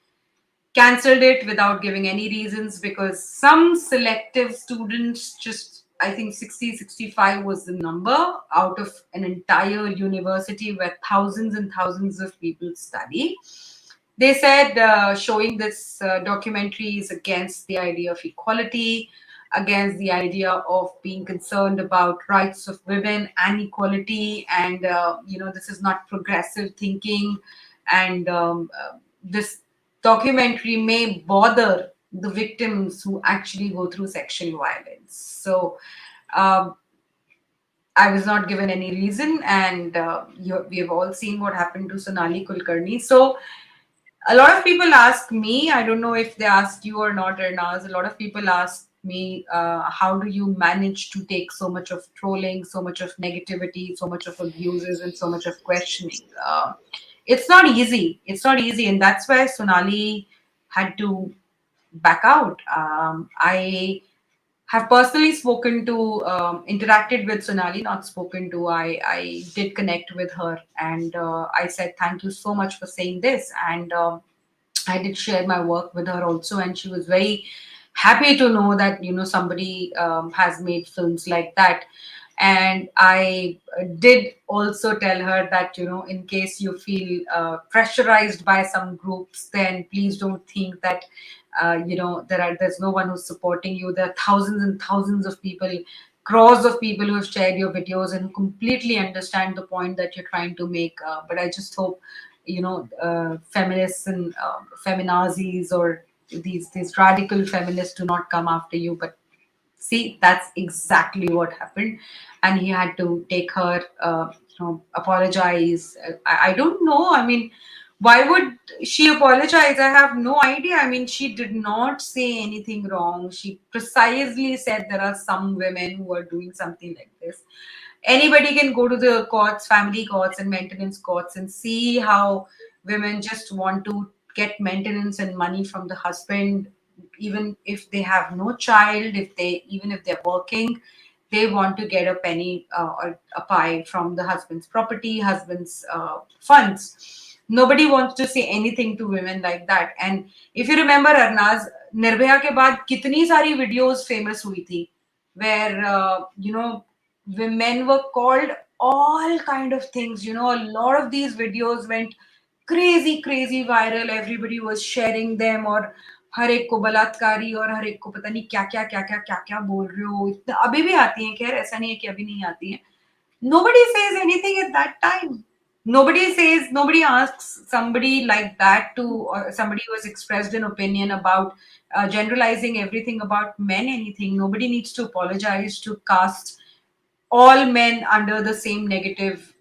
cancelled it without giving any reasons, because some selective students, just I think 60, 65 was the number, out of an entire university where thousands and thousands of people study. They said showing this documentary is against the idea of equality, against the idea of being concerned about rights of women and equality, and this is not progressive thinking, and this documentary may bother the victims who actually go through sexual violence. So um, I was not given any reason, and we have all seen what happened to Sonali Kulkarni. So a lot of people ask me, I don't know if they asked you or not, Ernaz, a lot of people ask me, how do you manage to take so much of trolling, so much of negativity, so much of abuses, and so much of questioning? It's not easy. It's not easy. And that's why Sonali had to back out. I have personally spoken to, interacted with Sonali, not spoken to. I did connect with her, and I said, thank you so much for saying this. And I did share my work with her also, and she was very happy to know that somebody has made films like that. And I did also tell her that in case you feel pressurized by some groups, then please don't think that there's no one who's supporting you. There are thousands and thousands of people, crores of people who have shared your videos and who completely understand the point that you're trying to make. But I just hope feminists and feminazis, or these radical feminists, do not come after you. But see, that's exactly what happened, and he had to take her, apologize. I don't know. I mean, why would she apologize? I have no idea. I mean, she did not say anything wrong. She precisely said there are some women who are doing something like this. Anybody can go to the courts, family courts, and maintenance courts, and see how women just want to get maintenance and money from the husband, even if they have no child, even if they're working, they want to get a penny, or a pie from the husband's property, husband's funds. Nobody wants to say anything to women like that. And if you remember, Arnaz, Nirbhaya के बाद कितनी सारी videos famous हुई थी, where women were called all kind of things. A lot of these videos went crazy viral. Everybody was sharing them, और हर एक को बलात्कारी, और हर एक को पता नहीं क्या क्या बोल रहे हो, इतना अभी भी आती हैं, खैर ऐसा नहीं है कि अभी नहीं आती हैं. Nobody says anything at that time. Nobody asks somebody like that to, or somebody who has expressed an opinion about generalizing everything about men, anything. Nobody needs to apologize to cast all men under the same negative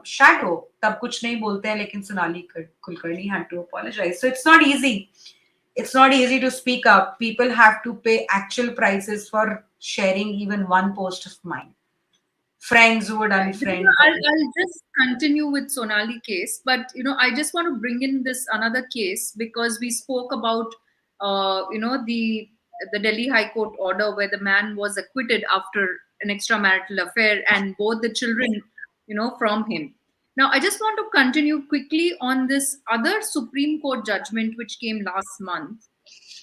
shadow. तब कुछ नहीं बोलते हैं, लेकिन Sonali Kulkarni had to apologize. So it's not easy. It's not easy to speak up. People have to pay actual prices for sharing even one post of mine. Friends would Right. unfriend. I'll just continue with Sonali case, but I just want to bring in this another case because we spoke about the Delhi High Court order where the man was acquitted after an extramarital affair and both the children from him. Now I just want to continue quickly on this other Supreme Court judgment which came last month.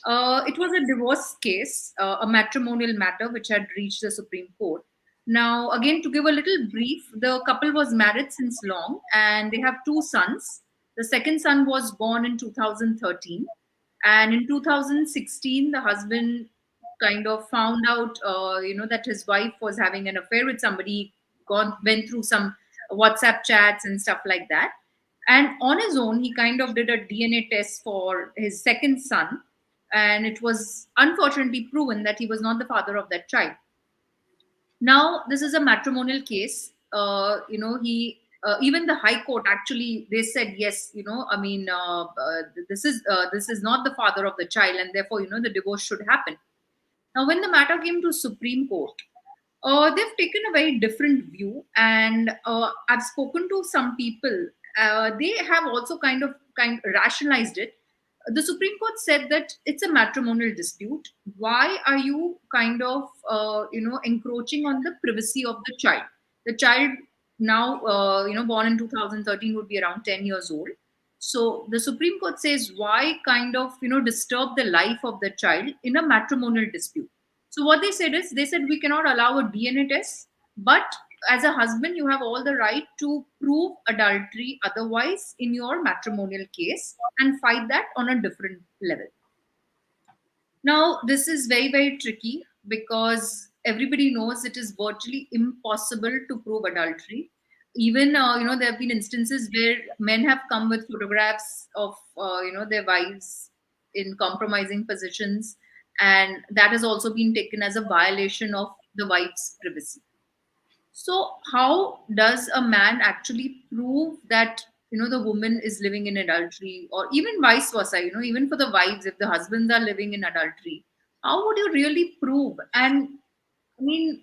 It was a divorce case, a matrimonial matter which had reached the Supreme Court. Now, again, to give a little brief, the couple was married since long and they have two sons. The second son was born in 2013. And in 2016, the husband kind of found out, that his wife was having an affair with somebody, went through some WhatsApp chats and stuff like that. And on his own, he kind of did a DNA test for his second son, and it was unfortunately proven that he was not the father of that child. Now, this is a matrimonial case. He even the High Court actually they said yes. I mean, this is not the father of the child, and therefore, the divorce should happen. Now, when the matter came to Supreme Court, they've taken a very different view, and I've spoken to some people. They have also kind rationalized it. The Supreme Court said that it's a matrimonial dispute. Why are you kind of encroaching on the privacy of the child? The child now born in 2013 would be around 10 years old. So the Supreme Court says why kind of disturb the life of the child in a matrimonial dispute. So what they said is they said we cannot allow a DNA test, but as a husband you have all the right to prove adultery otherwise in your matrimonial case and fight that on a different level. Now, this is very, very tricky because everybody knows it is virtually impossible to prove adultery. Even, there have been instances where men have come with photographs of, their wives in compromising positions, and that has also been taken as a violation of the wife's privacy. So, how does a man actually prove that the woman is living in adultery, or even vice versa? Even for the wives, if the husbands are living in adultery, how would you really prove? And I mean,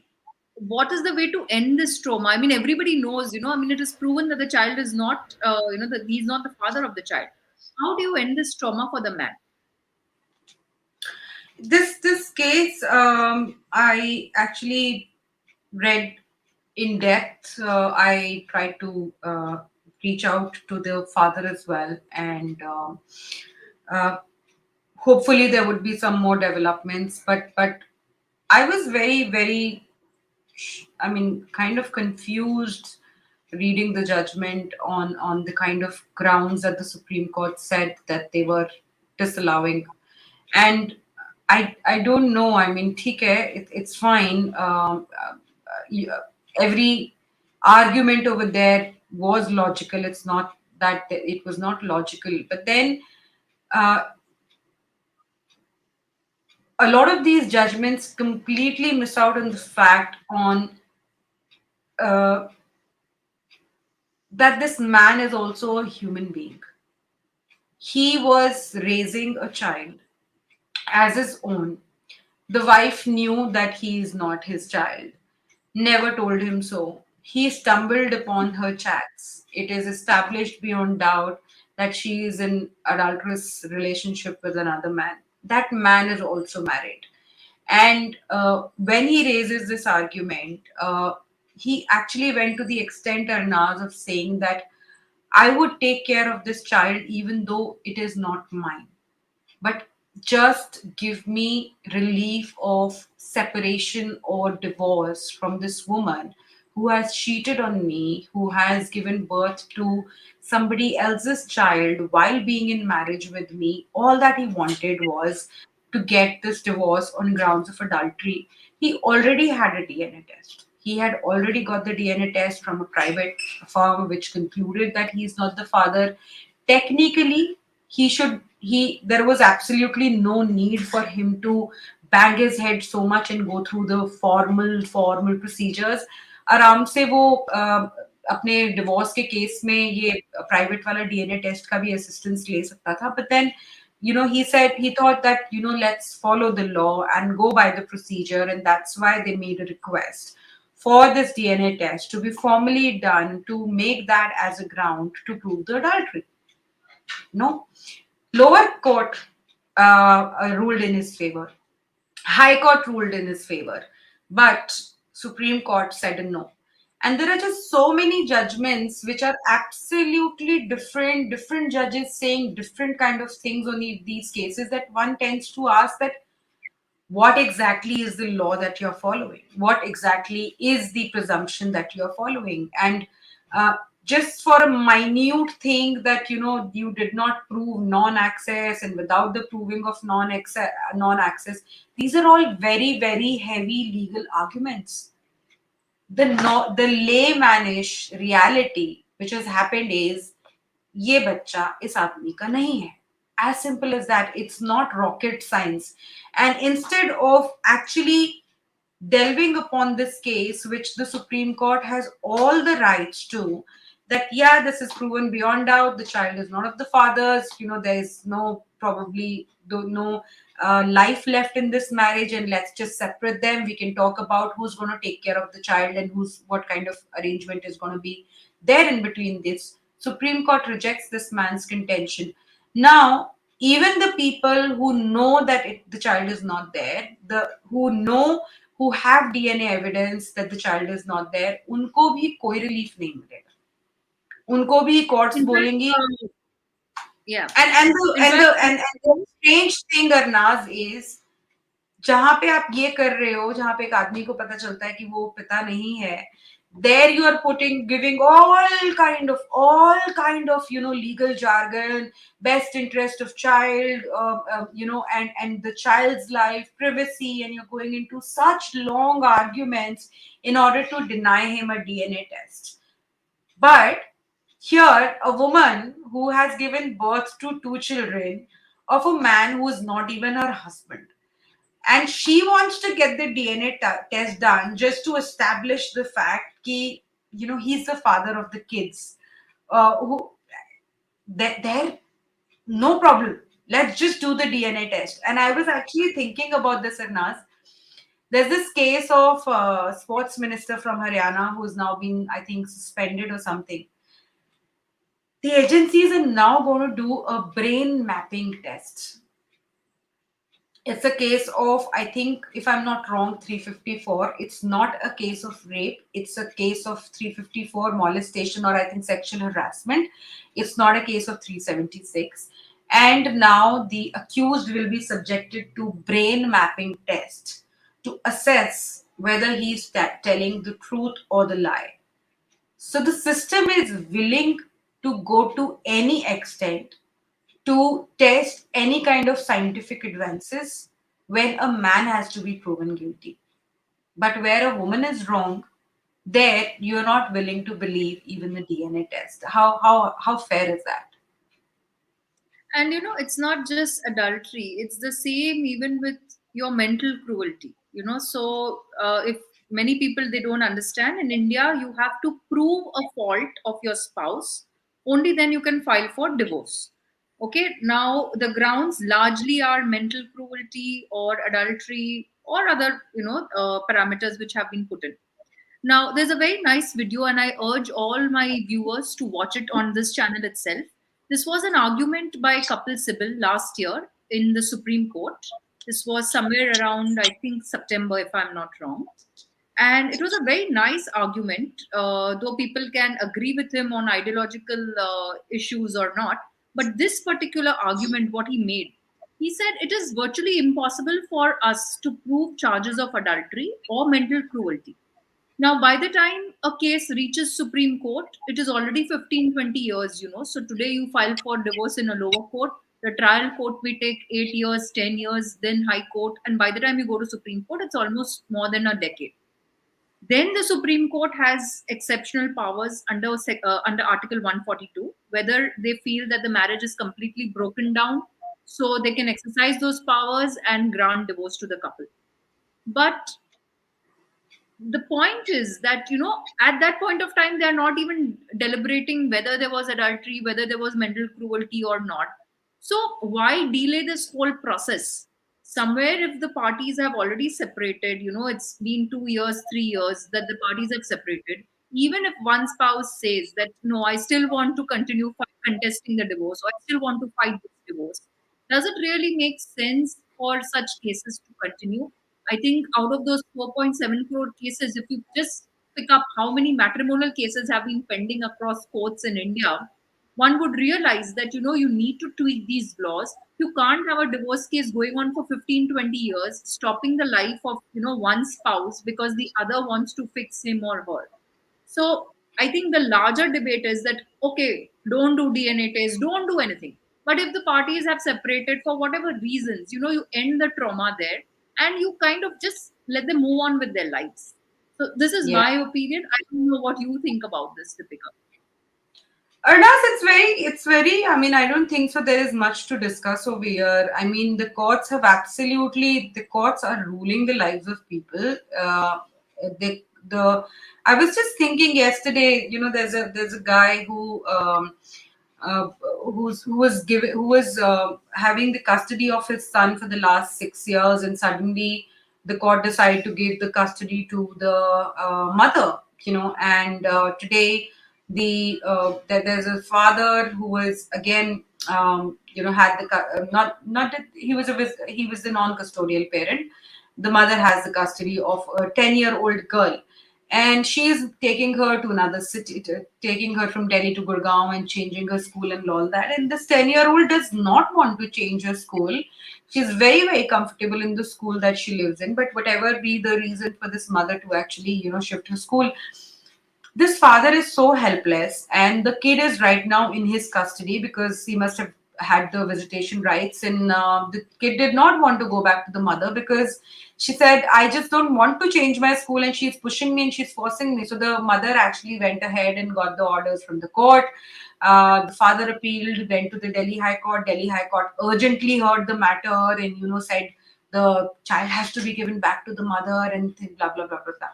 what is the way to end this trauma? I mean, everybody knows. I mean, it is proven that the child is not, that he's not the father of the child. How do you end this trauma for the man? This case, I actually read in depth. I tried to reach out to the father as well, and uh, hopefully there would be some more developments. But I was very, I mean, kind of confused reading the judgment on the kind of grounds that the Supreme Court said that they were disallowing. And I don't know. I mean, ठीक है, it's fine. Every argument over there was logical. It's not that it was not logical. But then uh, a lot of these judgments completely miss out on the fact on uh, that this man is also a human being. He was raising a child as his own. The wife knew that he is not his child, never told him so. He stumbled upon her chats. It is established beyond doubt that she is in adulterous relationship with another man. That man is also married. And when he raises this argument, he actually went to the extent, Arnaz, of saying that I would take care of this child even though it is not mine. But just give me relief of separation or divorce from this woman who has cheated on me, who has given birth to somebody else's child while being in marriage with me. All that he wanted was to get this divorce on grounds of adultery. He already had a DNA test. He had already got the DNA test from a private firm, which concluded that he is not the father. Technically, there was absolutely no need for him to bang his head so much and go through the formal procedures. आराम से वो अपने divorce के case में ये private वाला DNA test का भी असिस्टेंस ले सकता था, but then he said he thought that let's follow the law and go by the procedure, and that's why they made a request for this DNA test to be formally done to make that as a ground to prove the adultery. No, lower court ruled in his favor. High court ruled in his favor, but Supreme Court said no. And there are just so many judgments which are absolutely different, different judges saying different kind of things on these cases, that one tends to ask that what exactly is the law that you're following? What exactly is the presumption that you're following? And just for a minute thing that you did not prove non-access, and without the proving of non-access, these are all very, very heavy legal arguments. The laymanish reality which has happened is ये बच्चा इस आदमी का नहीं है. As simple as that. It's not rocket science. And instead of actually delving upon this case, which the Supreme Court has all the rights to, that yeah, this is proven beyond doubt, the child is not of the fathers, there is no probably no life left in this marriage, and let's just separate them. We can talk about who's going to take care of the child and what kind of arrangement is going to be there in between this. Supreme Court rejects this man's contention. Now, even the people who know that the child is not there, who have DNA evidence that the child is not there, उनको भी कोई relief नहीं मिलेगा. उनको भी courts In fact, बोलेंगी. yeah. In And fact, the strange thing, Arnaz, is जहां पे आप ये कर रहे हो, जहां पे एक आदमी को पता चलता है कि वो पिता नहीं है, there you are giving all kind of legal jargon, best interest of child, and the child's life, privacy, and you're going into such long arguments in order to deny him a DNA test. But here, a woman who has given birth to two children of a man who is not even her husband, and she wants to get the DNA test done just to establish the fact that he's the father of the kids. Who there, no problem. Let's just do the DNA test. And I was actually thinking about this, Arnaz. There's this case of sports minister from Haryana who's now been, I think, suspended or something. The agencies are now going to do a brain mapping test. It's a case of, I think, if I'm not wrong, 354. It's not a case of rape. It's a case of 354 molestation, or I think sexual harassment. It's not a case of 376. And now the accused will be subjected to brain mapping test to assess whether he's telling the truth or the lie. So the system is willing to go to any extent to test any kind of scientific advances when a man has to be proven guilty. But where a woman is wrong, there you're not willing to believe even the DNA test. How fair is that? and it's not just adultery, it's the same even with your mental cruelty. So if many people, they don't understand, in India you have to prove a fault of your spouse, only then you can file for divorce. Okay, now the grounds largely are mental cruelty or adultery or other parameters which have been put in. Now, there's a very nice video, and I urge all my viewers to watch it on this channel itself. This was an argument by couple Sybil last year in the Supreme Court. This was somewhere around, I think, September, if I'm not wrong. And it was a very nice argument, though people can agree with him on ideological issues or not. But this particular argument, what he made, he said it is virtually impossible for us to prove charges of adultery or mental cruelty. Now, by the time a case reaches Supreme Court, it is already 15, 20 years. So today you file for divorce in a lower court. The trial court may take 8 years, 10 years, then High Court. And by the time you go to Supreme Court, it's almost more than a decade. Then the Supreme Court has exceptional powers under Article 142, whether they feel that the marriage is completely broken down, so they can exercise those powers and grant divorce to the couple. But the point is that, at that point of time, they are not even deliberating whether there was adultery, whether there was mental cruelty or not. So why delay this whole process? Somewhere, if the parties have already separated, it's been 2 years, 3 years that the parties have separated, even if one spouse says that, no, I still want to continue contesting the divorce, or I still want to fight this divorce, does it really make sense for such cases to continue? I think out of those 4.7 crore cases, if you just pick up how many matrimonial cases have been pending across courts in India, one would realize that, you need to tweak these laws. You can't have a divorce case going on for 15, 20 years, stopping the life of, one spouse because the other wants to fix him or her. So I think the larger debate is that, okay, don't do DNA tests, don't do anything. But if the parties have separated for whatever reasons, you end the trauma there and you kind of just let them move on with their lives. So this is Yeah. my opinion. I don't know what you think about this, Deepika. Arnas, it's very, I mean, I don't think so. There is much to discuss over here. I mean, the courts are ruling the lives of people. I was just thinking yesterday, there's a guy uh, who was having the custody of his son for the last 6 years, and suddenly the court decided to give the custody to the mother. And today there's a father who was again had not that he was the non-custodial parent. The mother has the custody of a 10-year-old girl, and she's taking her to another city, taking her from Delhi to Gurgaon and changing her school and all that. And this 10-year-old does not want to change her school. She's very, very comfortable in the school that she lives in. But whatever be the reason for this mother to actually, shift her school, this father is so helpless, and the kid is right now in his custody because he must have had the visitation rights. And the kid did not want to go back to the mother because she said, I just don't want to change my school, and she's pushing me and she's forcing me. So the mother actually went ahead and got the orders from the court. The father appealed, went to the Delhi High Court. Delhi High Court urgently heard the matter and said the child has to be given back to the mother and blah blah blah blah blah.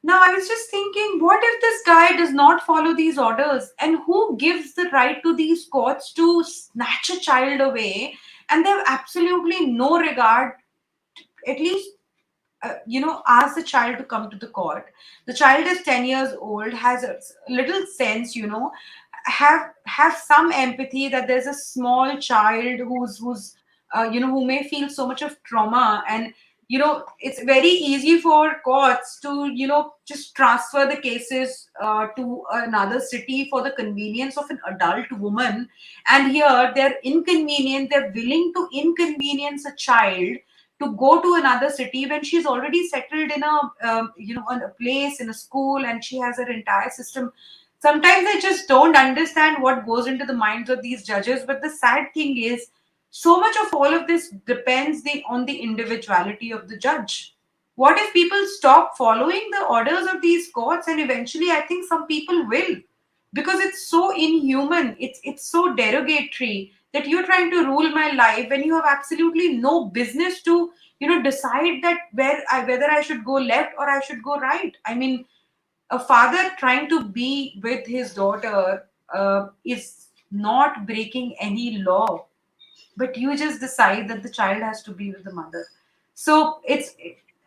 Now, I was just thinking, what if this guy does not follow these orders? And who gives the right to these courts to snatch a child away? And they have absolutely no regard, at least, ask the child to come to the court. The child is 10 years old, has a little sense, have some empathy that there's a small child who may feel so much of trauma. And it's very easy for courts to just transfer the cases to another city for the convenience of an adult woman. And here they're willing to inconvenience a child to go to another city when she's already settled in in a place, in a school, and she has her entire system. Sometimes I just don't understand what goes into the minds of these judges. But the sad thing is, so much of all of this depends on the individuality of the judge. What if people stop following the orders of these courts? And eventually, I think some people will, because it's so inhuman. It's so derogatory that you're trying to rule my life when you have absolutely no business to decide that whether I should go left or I should go right. I mean, a father trying to be with his daughter is not breaking any law, but you just decide that the child has to be with the mother. So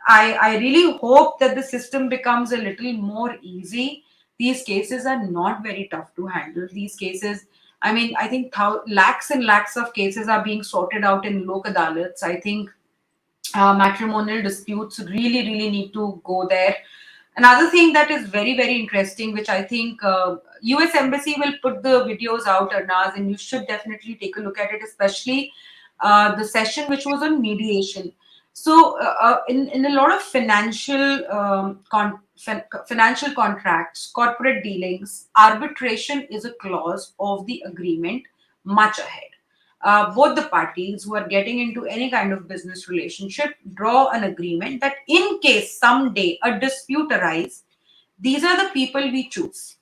I really hope that the system becomes a little more easy. These cases are not very tough to handle. These cases, I mean, I think lakhs and lakhs of cases are being sorted out in lok adalats. I think matrimonial disputes really need to go there. Another thing that is very interesting, which I think US Embassy will put the videos out, Arnaz, and you should definitely take a look at it, especially the session which was on mediation. So, in a lot of financial contracts, corporate dealings, arbitration is a clause of the agreement much ahead. both the parties who are getting into any kind of business relationship draw an agreement that in case someday a dispute arises, these are the people we choose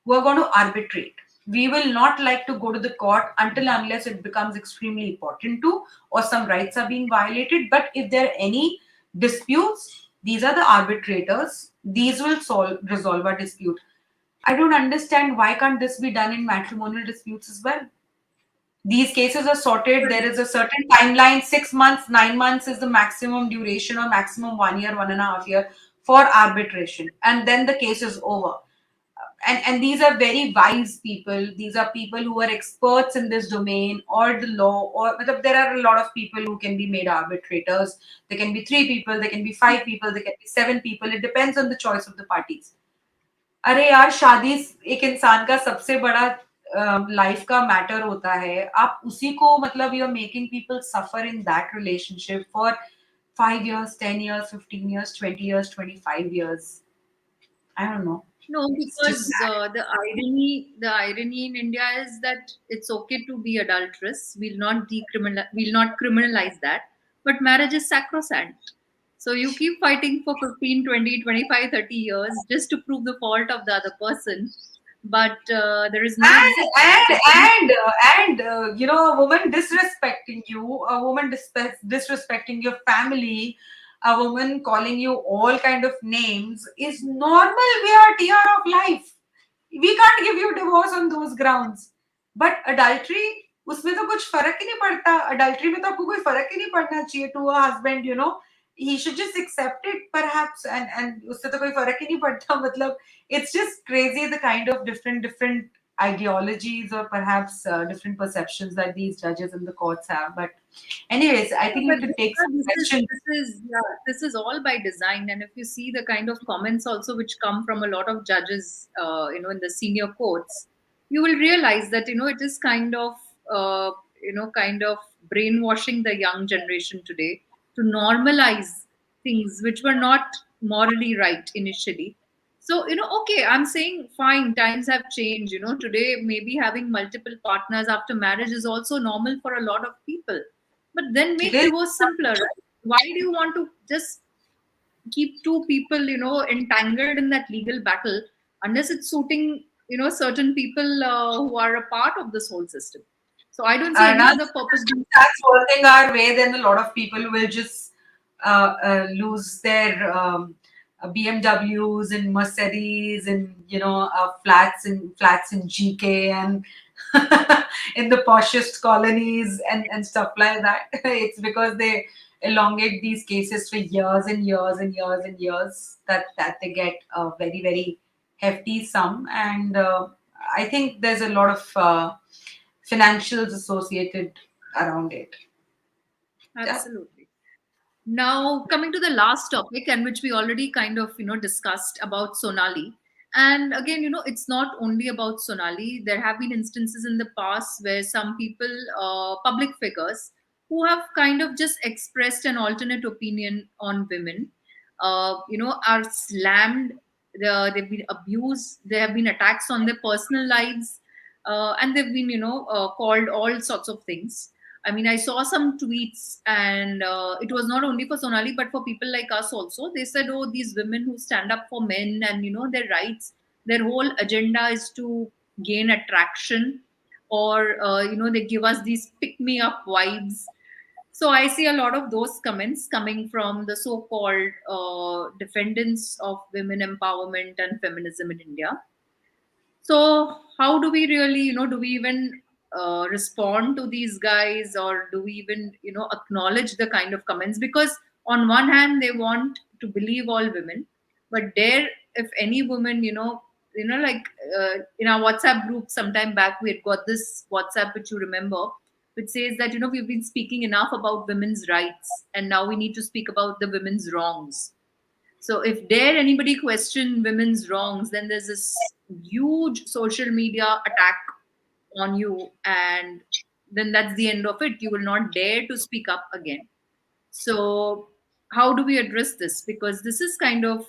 who are going to arbitrate. We will not like to go to the court until unless it becomes extremely important to, or some rights are being violated. But if there are any disputes, these are the arbitrators. These will resolve a dispute. I don't understand why can't this be done in matrimonial disputes as well? These cases are sorted. Well, There is a certain timeline. 6 months, 9 months is the maximum duration, or maximum 1 year, 1.5 year for arbitration, and then the case is over. And these are very wise people. These are people who are experts in this domain or the law, or there are a lot of people who can be made arbitrators. There can be 3 people, there can be 5 people, there can be 7 people. It depends on the choice of the parties. अरे यार, शादी एक इंसान का सबसे बड़ा life का matter होता है. आप उसी को मतलब you are making people suffer in that relationship for 5 years, 10 years, 15 years, 20 years, 25 years. I don't know. no, It's just because the irony in India is that it's okay to be adulterous. We'll not criminalize that. But marriage is sacrosanct. So you keep fighting for 15, 20, 25, 30 years just to prove the fault of the other person. But there is no and and system. and uh, a woman disrespecting you, a woman disrespecting your family, a woman calling you all kind of names is normal wear tear of life. We can't give you divorce on those grounds. But adultery, उसमें तो कुछ फर्क ही नहीं पड़ता. Adultery में तो आपको कोई फर्क ही नहीं पड़ना चाहिए to a husband. He should just accept it perhaps, and उससे तो कोई फर्क ही नहीं पड़ता. मतलब it's just crazy the kind of different ideologies, or perhaps different perceptions that these judges in the courts have. But anyways, I No, think but we could take some this is questions. this is yeah, this is all by design. And if you see the kind of comments also which come from a lot of judges, in the senior courts, you will realize that it is uh, kind of brainwashing the young generation today to normalize things which were not morally right initially. So okay, I'm saying fine, times have changed. Today maybe having multiple partners after marriage is also normal for a lot of people, but then It make is. divorce simpler, right? Why do you want to just keep two people, entangled in that legal battle unless it's suiting, certain people who are a part of this whole system? So I don't see any Once other purpose being. starts working our way, then a lot of people will just lose their BMWs and Mercedes, and flats in GK, and in the poshest colonies, and stuff like that. It's because they elongate these cases for years and years and years and years, that they get a very very hefty sum. And I think there's a lot of financials associated around it. Yeah. Absolutely. Now, coming to the last topic, and which we already kind of discussed about Sonali. And again, it's not only about Sonali. There have been instances in the past where some people, public figures, who have kind of just expressed an alternate opinion on women, are slammed. They've been abused. There have been attacks on their personal lives, and they've been, called all sorts of things. I mean, I saw some tweets, and it was not only for Sonali, but for people like us also. They said, "Oh, these women who stand up for men and their rights, their whole agenda is to gain attraction, or they give us these pick me up vibes." So I see a lot of those comments coming from the so-called defendants of women empowerment and feminism in India. So how do we really, do we even respond to these guys, or do we even, acknowledge the kind of comments? Because on one hand, they want to believe all women, but there, if any woman, like in our WhatsApp group sometime back, we had got this WhatsApp, which you remember, which says that we've been speaking enough about women's rights, and now we need to speak about the women's wrongs. So if dare anybody question women's wrongs, then there's this huge social media attack on you, and then that's the end of it. You will not dare to speak up again. So how do we address this? Because this is kind of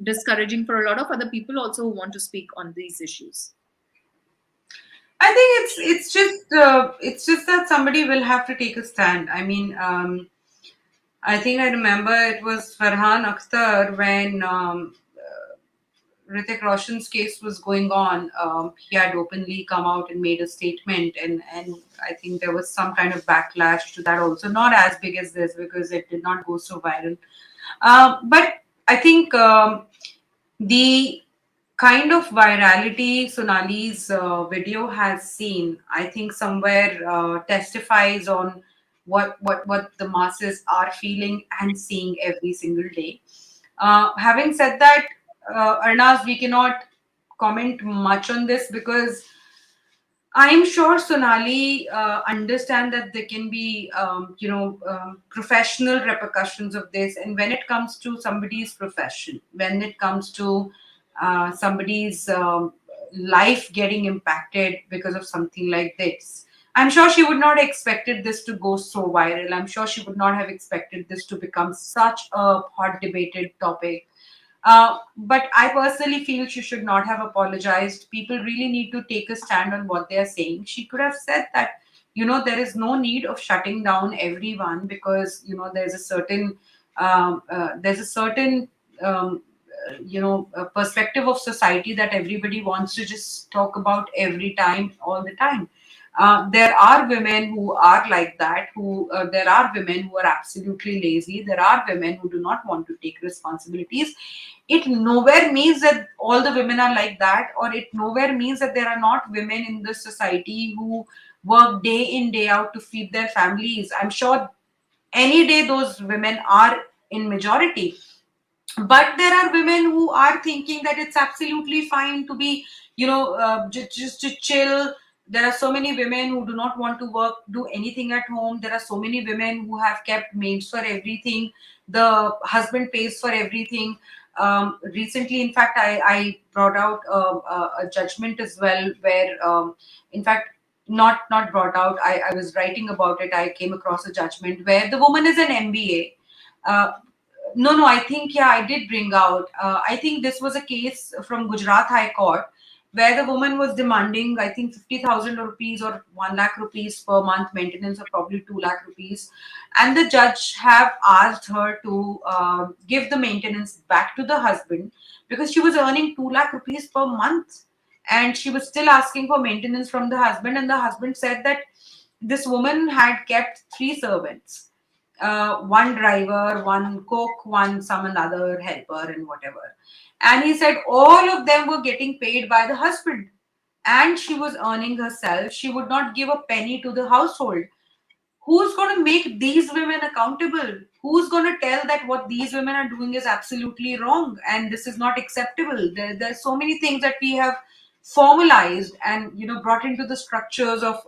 discouraging for a lot of other people also who want to speak on these issues. I think it's just that somebody will have to take a stand. I mean, I think I remember it was Farhan Akhtar when Hrithik Roshan's case was going on. He had openly come out and made a statement, and I think there was some kind of backlash to that also. Not as big as this because it did not go so viral. But I think the kind of virality Sonali's video has seen, I think somewhere testifies on what the masses are feeling and seeing every single day. Having said that, Arnaz, we cannot comment much on this because I'm sure Sonali understand that there can be, professional repercussions of this. And when it comes to somebody's profession, when it comes to somebody's life getting impacted because of something like this, I'm sure she would not have expected this to go so viral. I'm sure she would not have expected this to become such a hot debated topic. But I personally feel she should not have apologized. People really need to take a stand on what they are saying. She could have said that, there is no need of shutting down everyone because, there's a certain, perspective of society that everybody wants to just talk about every time, all the time. There are women who are like that. Who There are women who are absolutely lazy. There are women who do not want to take responsibilities. It nowhere means that all the women are like that, or it nowhere means that there are not women in this society who work day in day out to feed their families. I'm sure any day those women are in majority, but there are women who are thinking that it's absolutely fine to be, just to chill. There are so many women who do not want to work, do anything at home. There are so many women who have kept maids for everything. The husband pays for everything. Recently, in fact, I brought out a judgment as well, where, in fact, not brought out. I was writing about it. I came across a judgment where the woman is an MBA. No, I think, yeah, I did bring out. I think this was a case from Gujarat High Court where the woman was demanding, I think, 50,000 rupees or 1 lakh rupees per month maintenance, or probably 2 lakh rupees. And the judge have asked her to give the maintenance back to the husband because she was earning 2 lakh rupees per month. And she was still asking for maintenance from the husband. And the husband said that this woman had kept three servants, one driver, one cook, one some another helper, and whatever. And he said all of them were getting paid by the husband, and she was earning herself. She would not give a penny to the household. Who's going to make these women accountable? Who's going to tell that what these women are doing is absolutely wrong and this is not acceptable? There's so many things that we have formalized and, brought into the structures of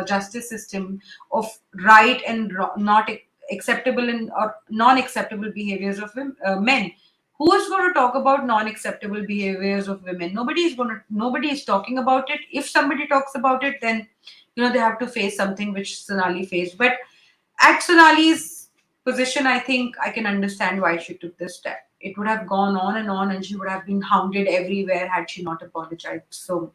justice system, of right and not acceptable and or non-acceptable behaviors of men. Who is going to talk about non-acceptable behaviors of women? Nobody is talking about it. If somebody talks about it, then they have to face something which Sonali faced. But at Sonali's position, I think I can understand why she took this step. It would have gone on, and she would have been hounded everywhere had she not apologized. So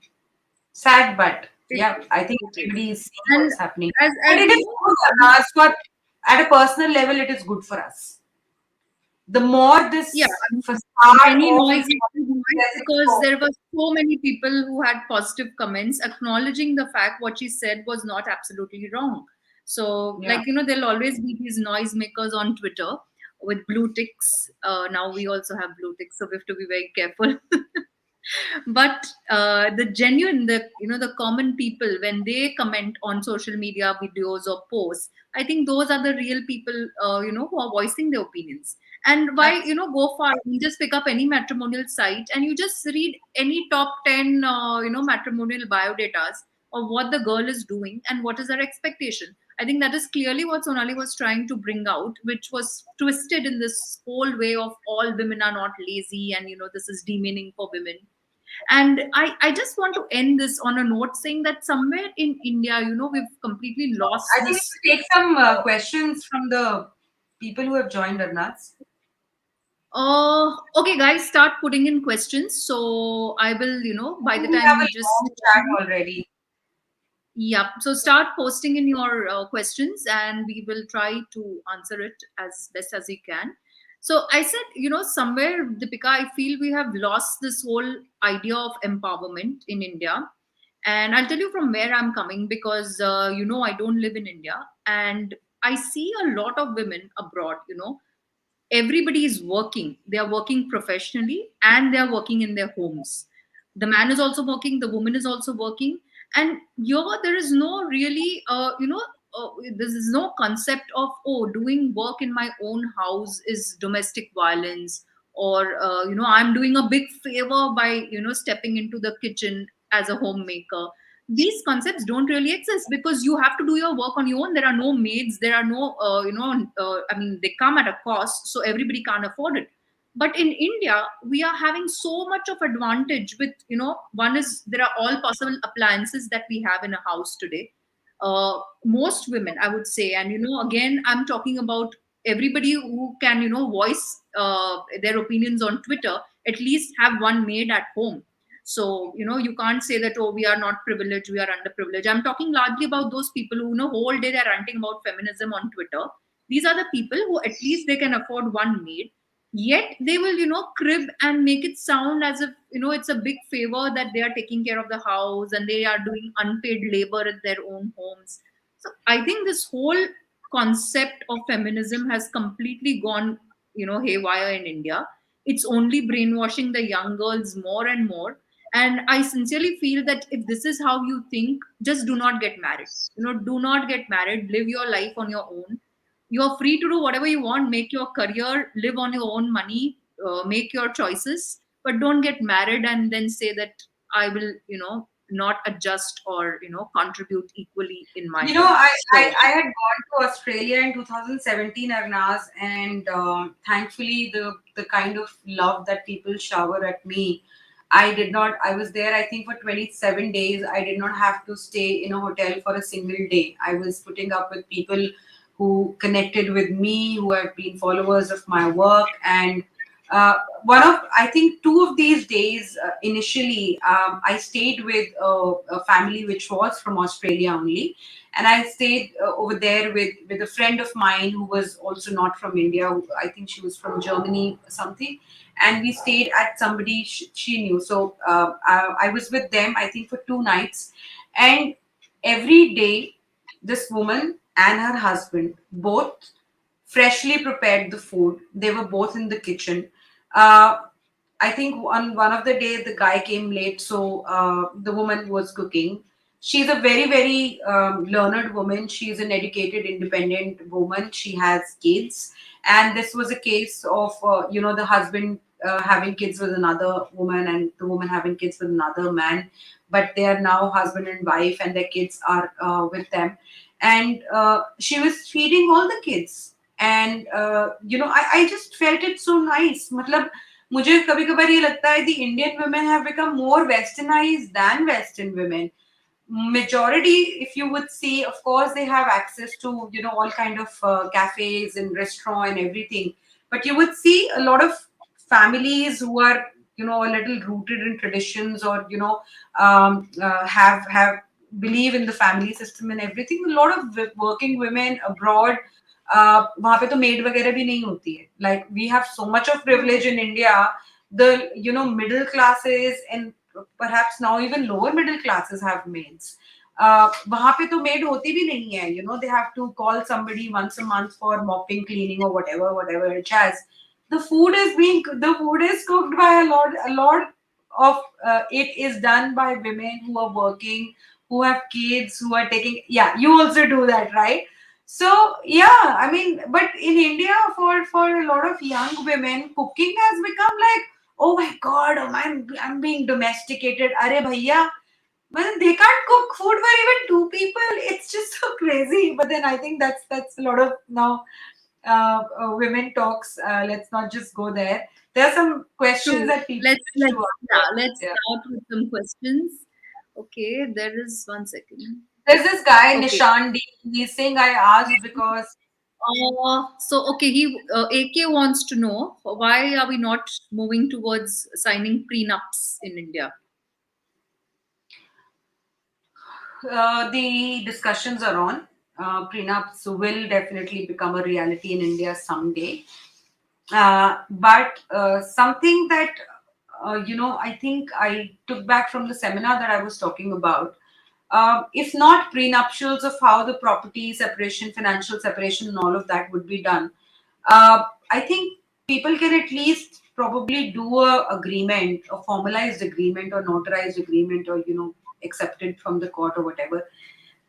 sad, but yeah, I think It is. everybody is seeing And what's happening. as But it you is good for at a personal level, it is good for us. The more yeah, this I mean, facade any of noise is good noise gets because exposed. there were so many people who had positive comments acknowledging the fact what she said was not absolutely wrong. So, Yeah. like, there'll always be these noisemakers on Twitter with blue ticks. Now we also have blue ticks, so we have to be very careful. But the common people, when they comment on social media videos or posts, I think those are the real people, who are voicing their opinions. And why, go far, you just pick up any matrimonial site and you just read any top 10 matrimonial biodatas of what the girl is doing and what is her expectation. I think that is clearly what Sonali was trying to bring out, which was twisted in this whole way of all women are not lazy and this is demeaning for women. And I just want to end this on a note saying that somewhere in India, we've completely lost I think we this. should take some questions from the people who have joined Arnaz. Okay, guys, start putting in questions. So I will, by the We time have a we long just chat already. yeah. So start posting in your questions, and we will try to answer it as best as we can. So I said, somewhere, Deepika, I feel we have lost this whole idea of empowerment in India. And I'll tell you from where I'm coming because, I don't live in India. And I see a lot of women abroad, everybody is working. They are working professionally and they are working in their homes. The man is also working, the woman is also working. And here there is no really there is no concept of, oh, doing work in my own house is domestic violence, or I'm doing a big favor by stepping into the kitchen as a homemaker. These concepts don't really exist because you have to do your work on your own. There are no maids, there are no I mean, they come at a cost, so everybody can't afford it. But in India, we are having so much of advantage with, one is there are all possible appliances that we have in a house today. Most women, I would say, and again, I'm talking about everybody who can voice their opinions on Twitter, at least have one maid at home. So you can't say that, oh, we are not privileged, we are underprivileged. I'm talking largely about those people who whole day they're ranting about feminism on Twitter. These are the people who at least they can afford one maid, yet they will crib and make it sound as if it's a big favor that they are taking care of the house and they are doing unpaid labor at their own homes. So I think this whole concept of feminism has completely gone haywire in India. It's only brainwashing the young girls more and more. And I sincerely feel that if this is how you think, just do not get married. Do not get married, live your life on your own. You're free to do whatever you want, make your career, live on your own money, make your choices, but don't get married and then say that I will not adjust or contribute equally in my You know, home. I had gone to Australia in 2017, Arnaz, and thankfully the kind of love that people shower at me, I did not. I was there, I think, for 27 days. I did not have to stay in a hotel for a single day. I was putting up with people who connected with me, who have been followers of my work, and uh, one of, I think, two of these days initially, I stayed with a family which was from Australia only, and I stayed over there with a friend of mine who was also not from India. I think she was from Germany or something, and we stayed at somebody she knew. So I was with them, I think, for 2 nights, and every day this woman and her husband both freshly prepared the food. They were both in the kitchen. Uh, I think on one of the day the guy came late, so the woman was cooking. She's a very, very learned woman. She's an educated, independent woman. She has kids, and this was a case of the husband having kids with another woman, and the woman having kids with another man. But they are now husband and wife, and their kids are with them. And she was feeding all the kids, and I just felt it so nice. मतलब मुझे कभी कभार ये लगता है the Indian women have become more westernized than Western women. Majority, if you would see, of course they have access to all kind of cafes and restaurant and everything, but you would see a lot of families who are a little rooted in traditions, or have believe in the family system and everything. A lot of working women abroad, वहां पे तो made वगैरह भी नहीं होती है. Like, we have so much of privilege in India. The middle classes, and perhaps now even lower middle classes have maids. वहां पे तो maid होती भी नहीं है. They have to call somebody once a month for mopping, cleaning, or whatever it has. The food is cooked by a lot of it is done by women who are working, who have kids, who are taking. Yeah, you also do that, right? So yeah, I mean, but in India, for a lot of young women, cooking has become like, oh my god, I'm being domesticated. Are bhaiya, well, they can't cook food for even two people. It's just so crazy. But then I think that's a lot of now women talks. Let's not just go there. There are some questions True. that people Let's wish to let's yeah, answer. let's Yeah. start with some questions. Okay, there is one second. There's this guy, Okay. Nishan D. He's saying I asked because So okay, AK wants to know why are we not moving towards signing prenups in India? The discussions are on. Prenups will definitely become a reality in India someday. But something that I think I took back from the seminar that I was talking about. If not prenuptials of how the property separation, financial separation, and all of that would be done, I think people can at least probably do a agreement, a formalized agreement, or notarized agreement, or accepted from the court or whatever,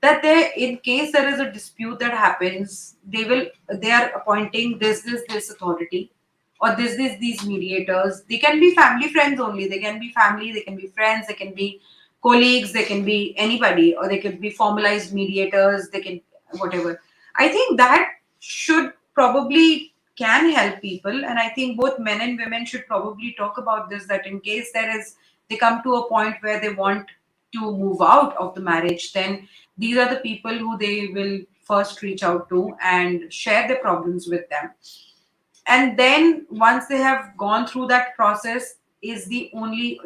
that they, in case there is a dispute that happens, they are appointing this authority, or this these mediators. They can be family friends only, they can be family, they can be friends, they can be colleagues, they can be anybody, or they could be formalized mediators, they can whatever. I think that should probably can help people, and I think both men and women should probably talk about this, that in case they come to a point where they want to move out of the marriage, then these are the people who they will first reach out to and share their problems with them. And then once they have gone through that process, is only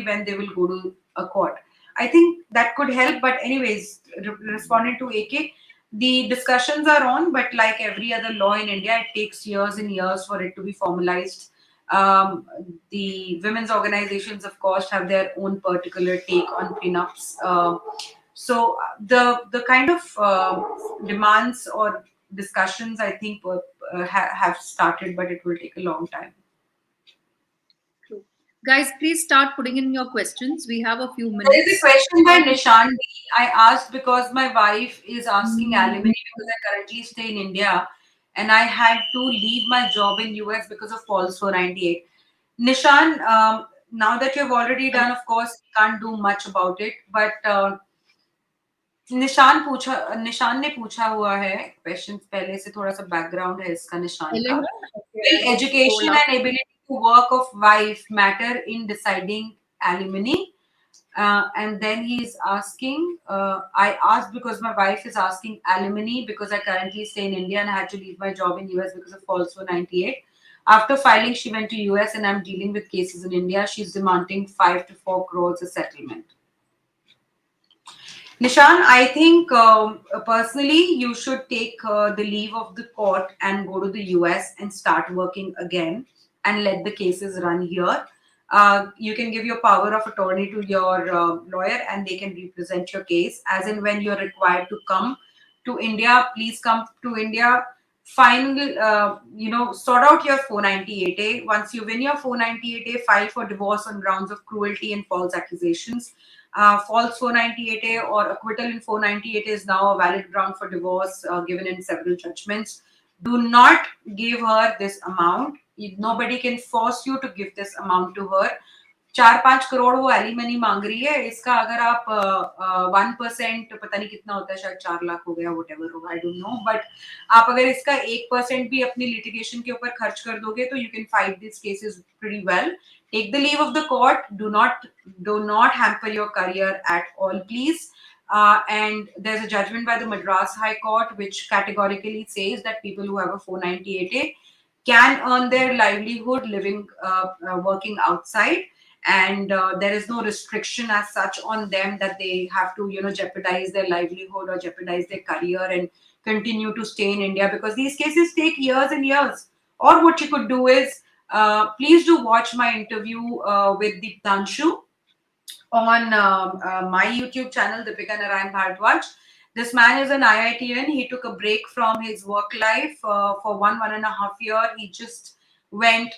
when they will go to a court. I think that could help. But anyways, responding to AK, the discussions are on, but like every other law in India, it takes years and years for it to be formalized. The women's organizations, of course, have their own particular take on prenups. So the kind of demands or discussions, I think, have started, but it will take a long time. True. Guys, please start putting in your questions. We have a few There is a minutes. question by Nishan D. I asked because my wife is asking alimony because I currently stay in India and I had to leave my job in US because of False 498. Nishan, now that you've already done, of course, we can't do much about it, but निशान ने पूछा हुआ है question, पहले से थोड़ा सा background है इसका निशान Ellen, का. okay, Will I'll just scroll education up. and ability to work of wife matter in deciding alimony? And then he's asking, I asked because my wife is asking alimony because I currently stay in India and I had to leave my job in US because of False 498. After filing, she went to US and I'm dealing with cases in India. She's demanding 5 to 4 crores a settlement. Nishan, I think personally you should take the leave of the court and go to the US and start working again and let the cases run here. You can give your power of attorney to your lawyer and they can represent your case. As in, when you're required to come to India, please come to India. Final, sort out your 498A. Once you win your 498A, file for divorce on grounds of cruelty and false accusations. False 498A or acquittal in 498 is now a valid ground for divorce given in several judgments. Do not give her this amount. Nobody can force you to give this amount to her. 4-5 crore वो alimony मांग रही है, इसका अगर आप 1%, पता नहीं कितना होता है, शायद 4 लाख हो गया, वट एवर होगा, आई डोंट नो, बट आप अगर इसका 1% भी अपनी लिटिगेशन के ऊपर खर्च कर दोगे तो you can fight this cases pretty well. Take the leave of the court. Do not hamper your career at all, please. And there's a judgment by the Madras High Court which categorically says that people who have a 498A can earn their livelihood living, working outside, and there is no restriction as such on them that they have to jeopardize their livelihood or jeopardize their career and continue to stay in India, because these cases take years and years. Or what you could do is, please do watch my interview with Deeptanshu on my YouTube channel, Deepika Narayan Bhardwaj. This man is an IITian. He took a break from his work life for 1.5 year. He just went,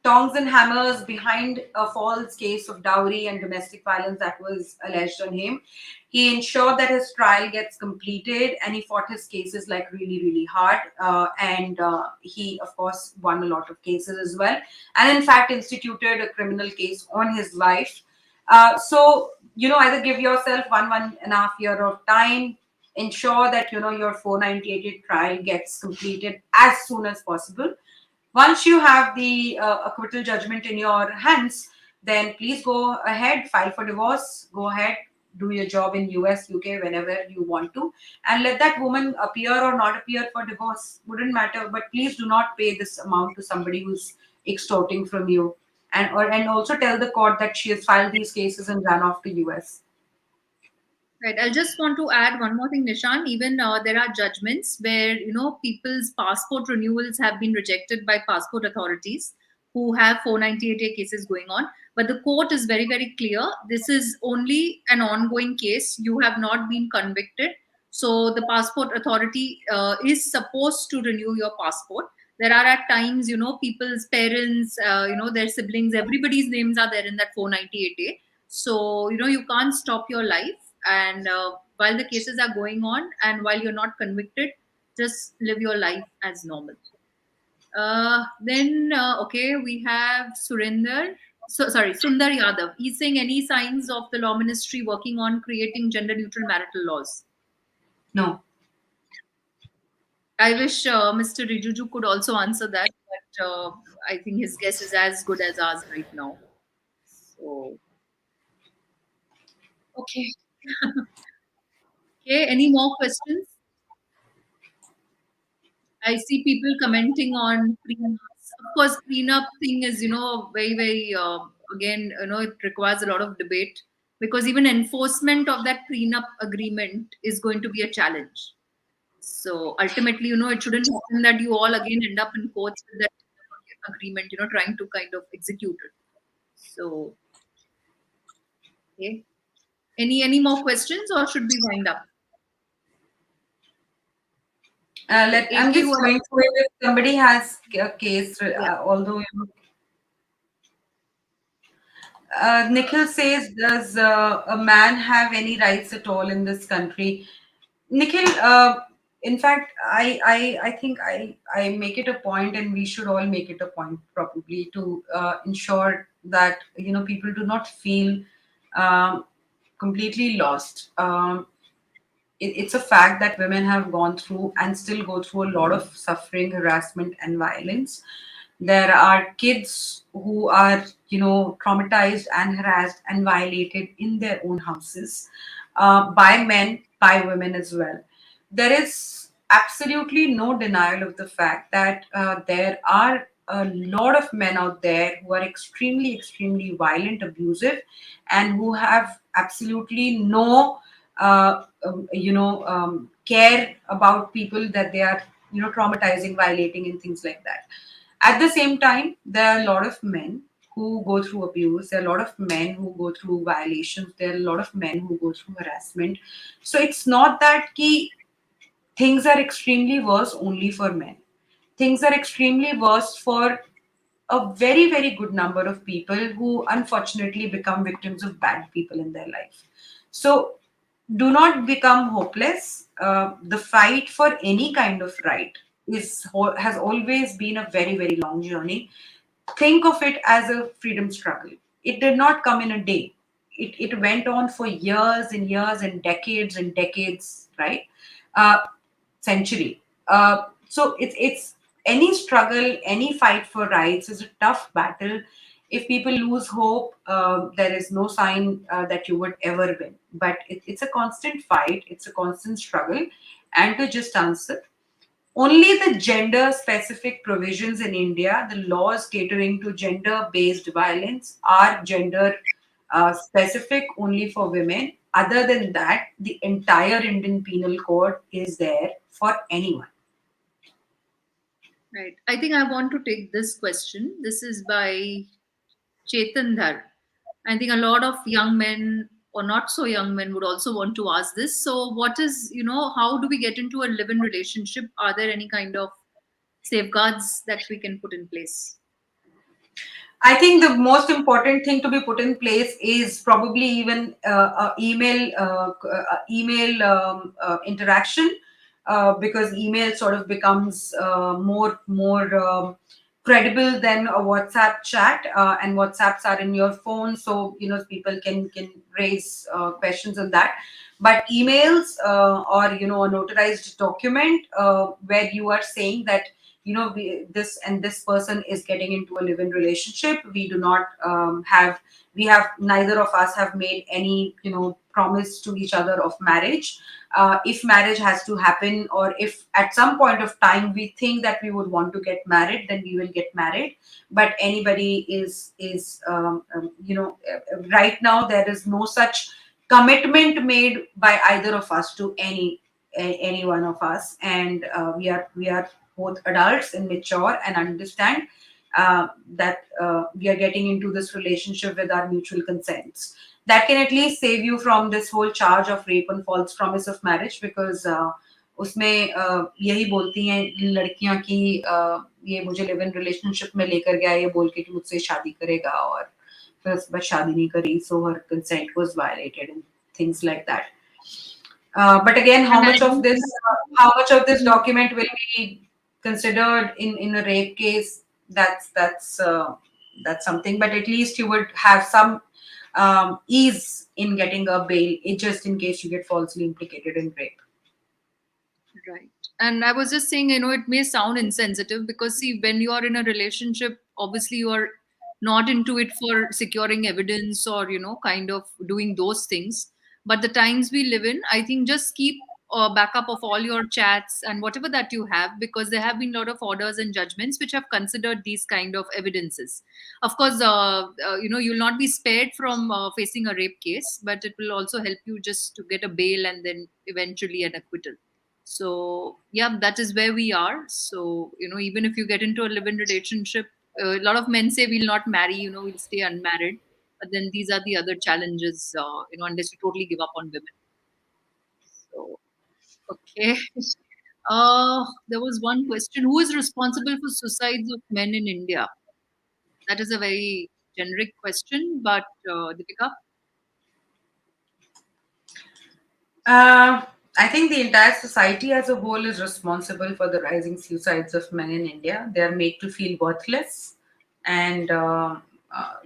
tongs and hammers behind a false case of dowry and domestic violence that was alleged on him. He ensured that his trial gets completed and he fought his cases like really, really hard. And he, of course, won a lot of cases as well. And in fact, instituted a criminal case on his life. So, either give yourself 1.5 year of time, ensure that, your 498 trial gets completed as soon as possible. Once you have the acquittal judgment in your hands, then please go ahead, file for divorce, go ahead, do your job in US, UK, whenever you want to, and let that woman appear or not appear for divorce. Wouldn't matter. But please do not pay this amount to somebody who's extorting from you. And also tell the court that she has filed these cases and run off to US. Right. I just want to add one more thing, Nishan. Even there are judgments where people's passport renewals have been rejected by passport authorities who have 498A cases going on. But the court is very, very clear. This is only an ongoing case. You have not been convicted. So the passport authority is supposed to renew your passport. There are at times, people's parents, their siblings, everybody's names are there in that 498A. So, you can't stop your life. And while the cases are going on and while you're not convicted, just live your life as normal. Then, okay, we have Surinder. So, sorry, Sundar Yadav. He's saying any signs of the law ministry working on creating gender neutral marital laws. No. I wish Mr. Rijuju could also answer that, but I think his guess is as good as ours right now. So, okay. Okay, any more questions? I see people commenting on prenups. Of course, prenup thing is, very, very, again, it requires a lot of debate because even enforcement of that prenup agreement is going to be a challenge. So ultimately, it shouldn't happen that you all again end up in courts with that agreement, trying to kind of execute it. So, okay. Any more questions or should we wind up? Okay, I'm AK, just going through it. If somebody has a case, yeah. although Nikhil says, does a man have any rights at all in this country? Nikhil, in fact, I think I make it a point, and we should all make it a point probably to ensure that people do not feel um, completely lost. It's a fact that women have gone through and still go through a lot of suffering, harassment, and violence. There are kids who are, traumatized and harassed and violated in their own houses by men, by women as well. There is absolutely no denial of the fact that there are a lot of men out there who are extremely, extremely violent, abusive, and who have absolutely no care about people that they are traumatizing, violating, and things like that. At the same time, there are a lot of men who go through abuse. There are a lot of men who go through violations. There are a lot of men who go through harassment. So it's not that things are extremely worse only for men. Things are extremely worse for a very, very good number of people who unfortunately become victims of bad people in their life. So do not become hopeless. The fight for any kind of right has always been a very, very long journey. Think of it as a freedom struggle. It did not come in a day. It went on for years and years and decades, right? Uh, Century. So it's any struggle, any fight for rights is a tough battle. If people lose hope, there is no sign that you would ever win. But it's a constant fight, it's a constant struggle. And to just answer, only the gender specific provisions in India, the laws catering to gender based violence, are gender specific only for women. Other than that, the entire Indian Penal Code is there for anyone. Right. I think I want to take this question. This is by Chetan Dhar. I think a lot of young men or not so young men would also want to ask this. So, what is, how do we get into a live in relationship? Are there any kind of safeguards that we can put in place? I think the most important thing to be put in place is probably even email interaction, because email sort of becomes more credible than a WhatsApp chat, and WhatsApps are in your phone, so people can raise questions on that. But emails, or a notarized document where you are saying that this and this person is getting into a live-in relationship. We do not we have neither of us have made any promise to each other of marriage. If marriage has to happen, or if at some point of time we think that we would want to get married, then we will get married. But anybody is right now there is no such commitment made by either of us to any one of us. And we are both adults and mature and understand that we are getting into this relationship with our mutual consents. That can at least save you from this whole charge of rape and false promise of marriage, because उसमें यही बोलती हैं लड़कियां कि ये मुझे live in relationship में लेकर गया ये बोल के कि मुझसे शादी करेगा, और फिर उसके बाद शादी नहीं करी, so her consent was violated and things like that. But again, And I how much of this document will be considered in a rape case? That's something. But at least you would have some ease in getting a bail, just in case you get falsely implicated in rape. Right. And I was just saying, it may sound insensitive because, see, when you are in a relationship, obviously you are not into it for securing evidence or, kind of doing those things. But the times we live in, I think just keep a backup of all your chats and whatever that you have, because there have been a lot of orders and judgments which have considered these kind of evidences. Of course, you'll not be spared from facing a rape case, but it will also help you just to get a bail and then eventually an acquittal. So yeah, that is where we are. So even if you get into a live-in relationship, a lot of men say we'll not marry, we'll stay unmarried. But then these are the other challenges, unless you totally give up on women. So okay. There was one question: who is responsible for suicides of men in India? That is a very generic question, but Deepika. Uh, I think the entire society as a whole is responsible for the rising suicides of men in India. They are made to feel worthless. And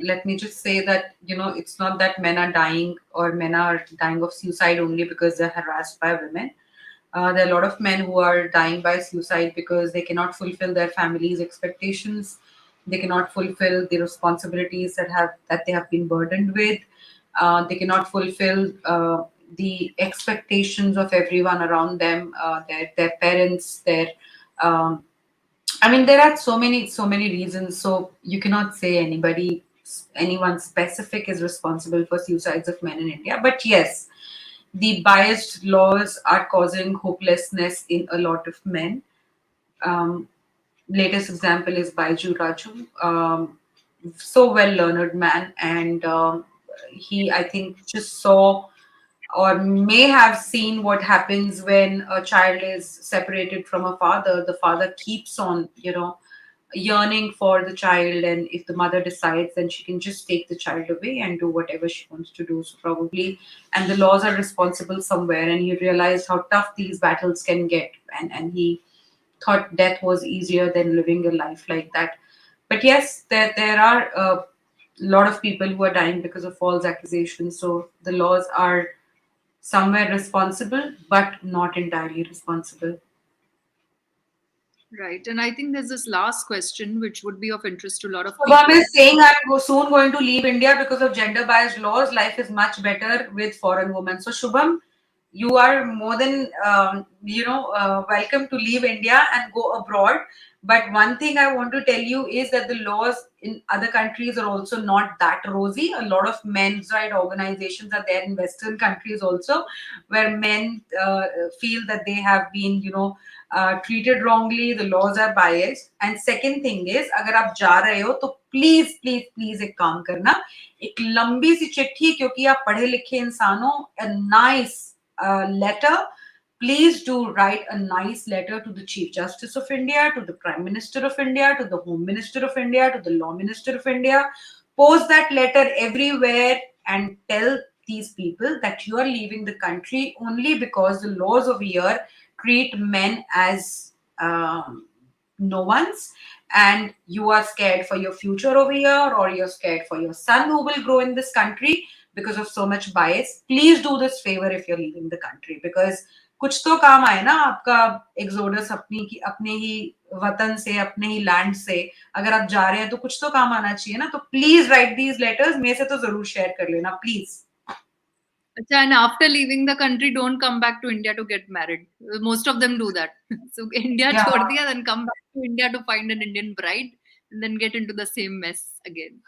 let me just say that, it's not that men are dying or men are dying of suicide only because they're harassed by women. There are a lot of men who are dying by suicide because they cannot fulfill their families' expectations. They cannot fulfill the responsibilities that they have been burdened with. They cannot fulfill the expectations of everyone around them, their parents, their I mean, there are so many reasons. So you cannot say anyone specific is responsible for suicides of men in India. But yes, the biased laws are causing hopelessness in a lot of men. Um, Latest example is Baiju Raju, so well learned man, and he, I think, just saw or may have seen what happens when a child is separated from a father. The father keeps on, yearning for the child, and if the mother decides, then she can just take the child away and do whatever she wants to do. So probably, and the laws are responsible somewhere, and he realized how tough these battles can get, and he thought death was easier than living a life like that. But yes, there are a lot of people who are dying because of false accusations. So the laws are somewhere responsible, but not entirely responsible. Right. And I think there's this last question which would be of interest to a lot of Shubham people. is saying, I'm soon going to leave India because of gender biased laws. Life is much better with foreign women. So, Shubham, you are more than welcome to leave India and go abroad. But one thing I want to tell you is that the laws in other countries are also not that rosy. A lot of men's right organizations are there in Western countries also, where men feel that they have been, treated wrongly. The laws are biased. And second thing is, अगर आप जा रहे हो तो please please please एक काम करना, एक लंबी सी चिट्ठी, क्योंकि आप पढ़े लिखे इंसान हो, a nice letter. Please do write a nice letter to the Chief Justice of India, to the Prime Minister of India, to the Home Minister of India, to the Law Minister of India. Post that letter everywhere and tell these people that you are leaving the country only because the laws of here treat men as no one's, and you are scared for your future over here, or you're scared for your son who will grow in this country because of so much bias. Please do this favor if you're leaving the country, because कुछ तो काम आए ना आपका exodus अपने ही वतन से, अपने ही लैंड से। अगर आप जा रहे हैं तो कुछ तो काम आना चाहिए ना। तो प्लीज राइट दीज लेटर्स, मेरे से तो जरूर शेयर कर लेना please. Acha, and after leaving the country, don't come back to India to get married. Most of them do that. So India या chhod diya, then come back to India to find an Indian bride, and then get into the same mess again.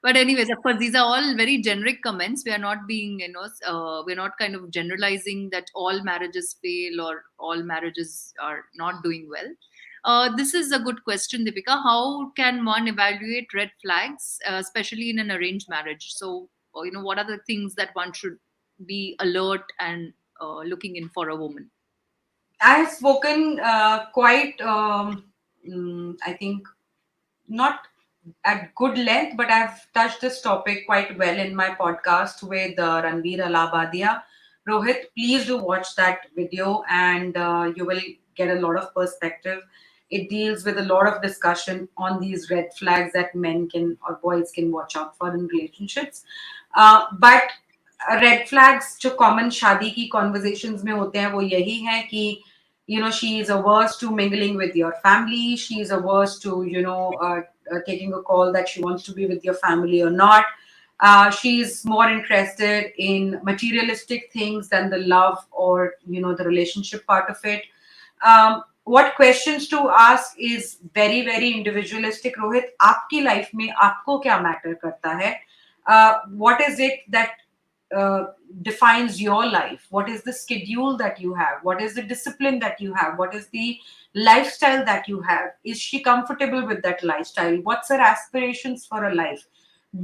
But anyways, of course, these are all very generic comments. We are not being, we're not kind of generalizing that all marriages fail or all marriages are not doing well. This is a good question, Deepika. How can one evaluate red flags, especially in an arranged marriage? So, what are the things that one should be alert and looking in for a woman? I have spoken quite, I think, not at good length, but I've touched this topic quite well in my podcast with Ranveer Alabadia. Rohit, please do watch that video and you will get a lot of perspective. It deals with a lot of discussion on these red flags that men can or boys can watch out for in relationships. But red flags जो common शादी की conversations में होते हैं वो यही है कि she is averse to mingling with your family, she is averse to taking a call that she wants to be with your family or not. She's more interested in materialistic things than the love or the relationship part of it. What questions to ask is very very individualistic. Rohit, आपकी life में आपको क्या matter करता है? What is it that uh, defines your life? What is the schedule that you have? What is the discipline that you have? What is the lifestyle that you have? Is she comfortable with that lifestyle? What's her aspirations for a life?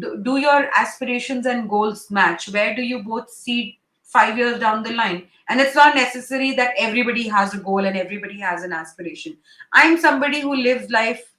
Do your aspirations and goals match? Where do you both see 5 years down the line? And it's not necessary that everybody has a goal and everybody has an aspiration. I'm somebody who lives life,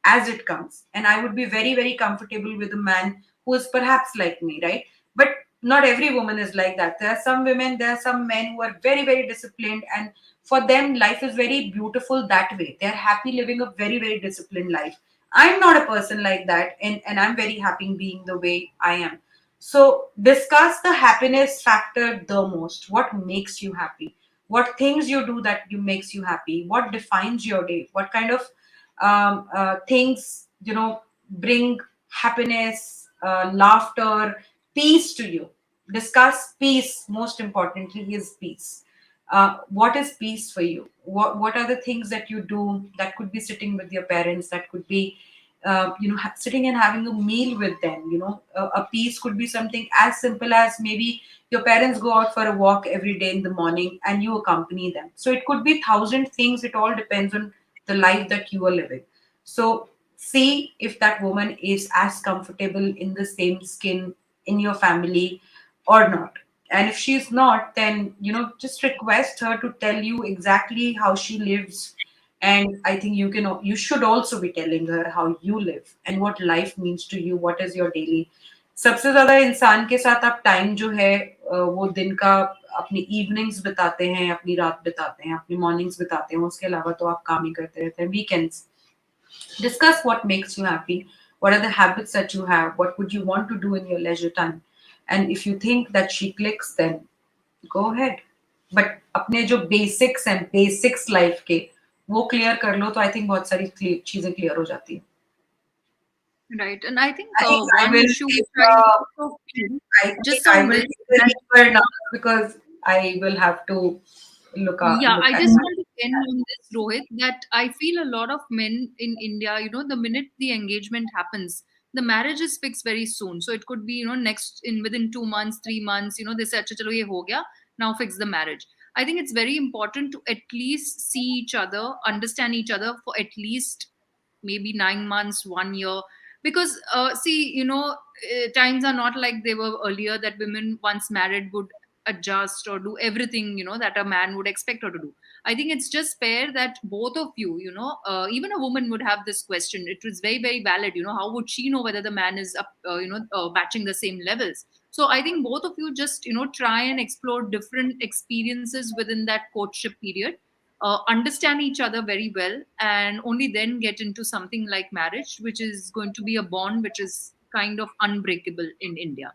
as it comes. And I would be very, very comfortable with a man who is perhaps like me, right? But not every woman is like that. There are some women, there are some men who are very, very disciplined, and for them, life is very beautiful that way. They're happy living a very, very disciplined life. I'm not a person like that, and I'm very happy being the way I am. So, discuss the happiness factor the most. What makes you happy? What things you do that you makes you happy? What defines your day? What kind of things bring happiness, laughter, peace to you? Discuss peace. Most importantly is peace. What is peace for you? What are the things that you do? That could be sitting with your parents, that could be sitting and having a meal with them. A peace could be something as simple as maybe your parents go out for a walk every day in the morning and you accompany them. So it could be thousand things. It all depends on the life that you are living. So see if that woman is as comfortable in the same skin in your family or not. And if she's not, then just request her to tell you exactly how she lives. And I think you should also be telling her how you live and what life means to you, what is your daily. सबसे ज्यादा इंसान के साथ आप time जो है वो दिन का अपनी इवनिंग्स बिताते हैं, अपनी रात बिताते हैं, अपनी मॉर्निंग्स बिताते हैं, उसके अलावा तो आप काम ही करते रहते हैं. Weekends, discuss what makes you happy, what are the habits that you have, what would you want to do in your leisure time. And if you think that she clicks, then go ahead. But अपने जो basics हैं, basics life के, वो clear कर लो तो I think बहुत सारी चीजें क्लियर हो जाती है. Right. And I think I think I one will issue take which I also feel I think just I on will this, take the that lead for now because I will have to yeah, look I at. just want to end on this, Rohit, that I feel a lot of men in India, the minute the engagement happens, the marriage is fixed very soon. So it could be, next in within 2 months, 3 months, they say, "Acha, chalo, ye ho gaya, now fix the marriage." I think it's very important to at least see each other, understand each other for at least maybe 9 months, 1 year. Because, see, times are not like they were earlier that women once married would adjust or do everything that a man would expect her to do. I think it's just fair that both of you, even a woman would have this question. It was very very valid. How would she know whether the man is up matching the same levels? So I think both of you just try and explore different experiences within that courtship period, understand each other very well, and only then get into something like marriage, which is going to be a bond which is kind of unbreakable in India.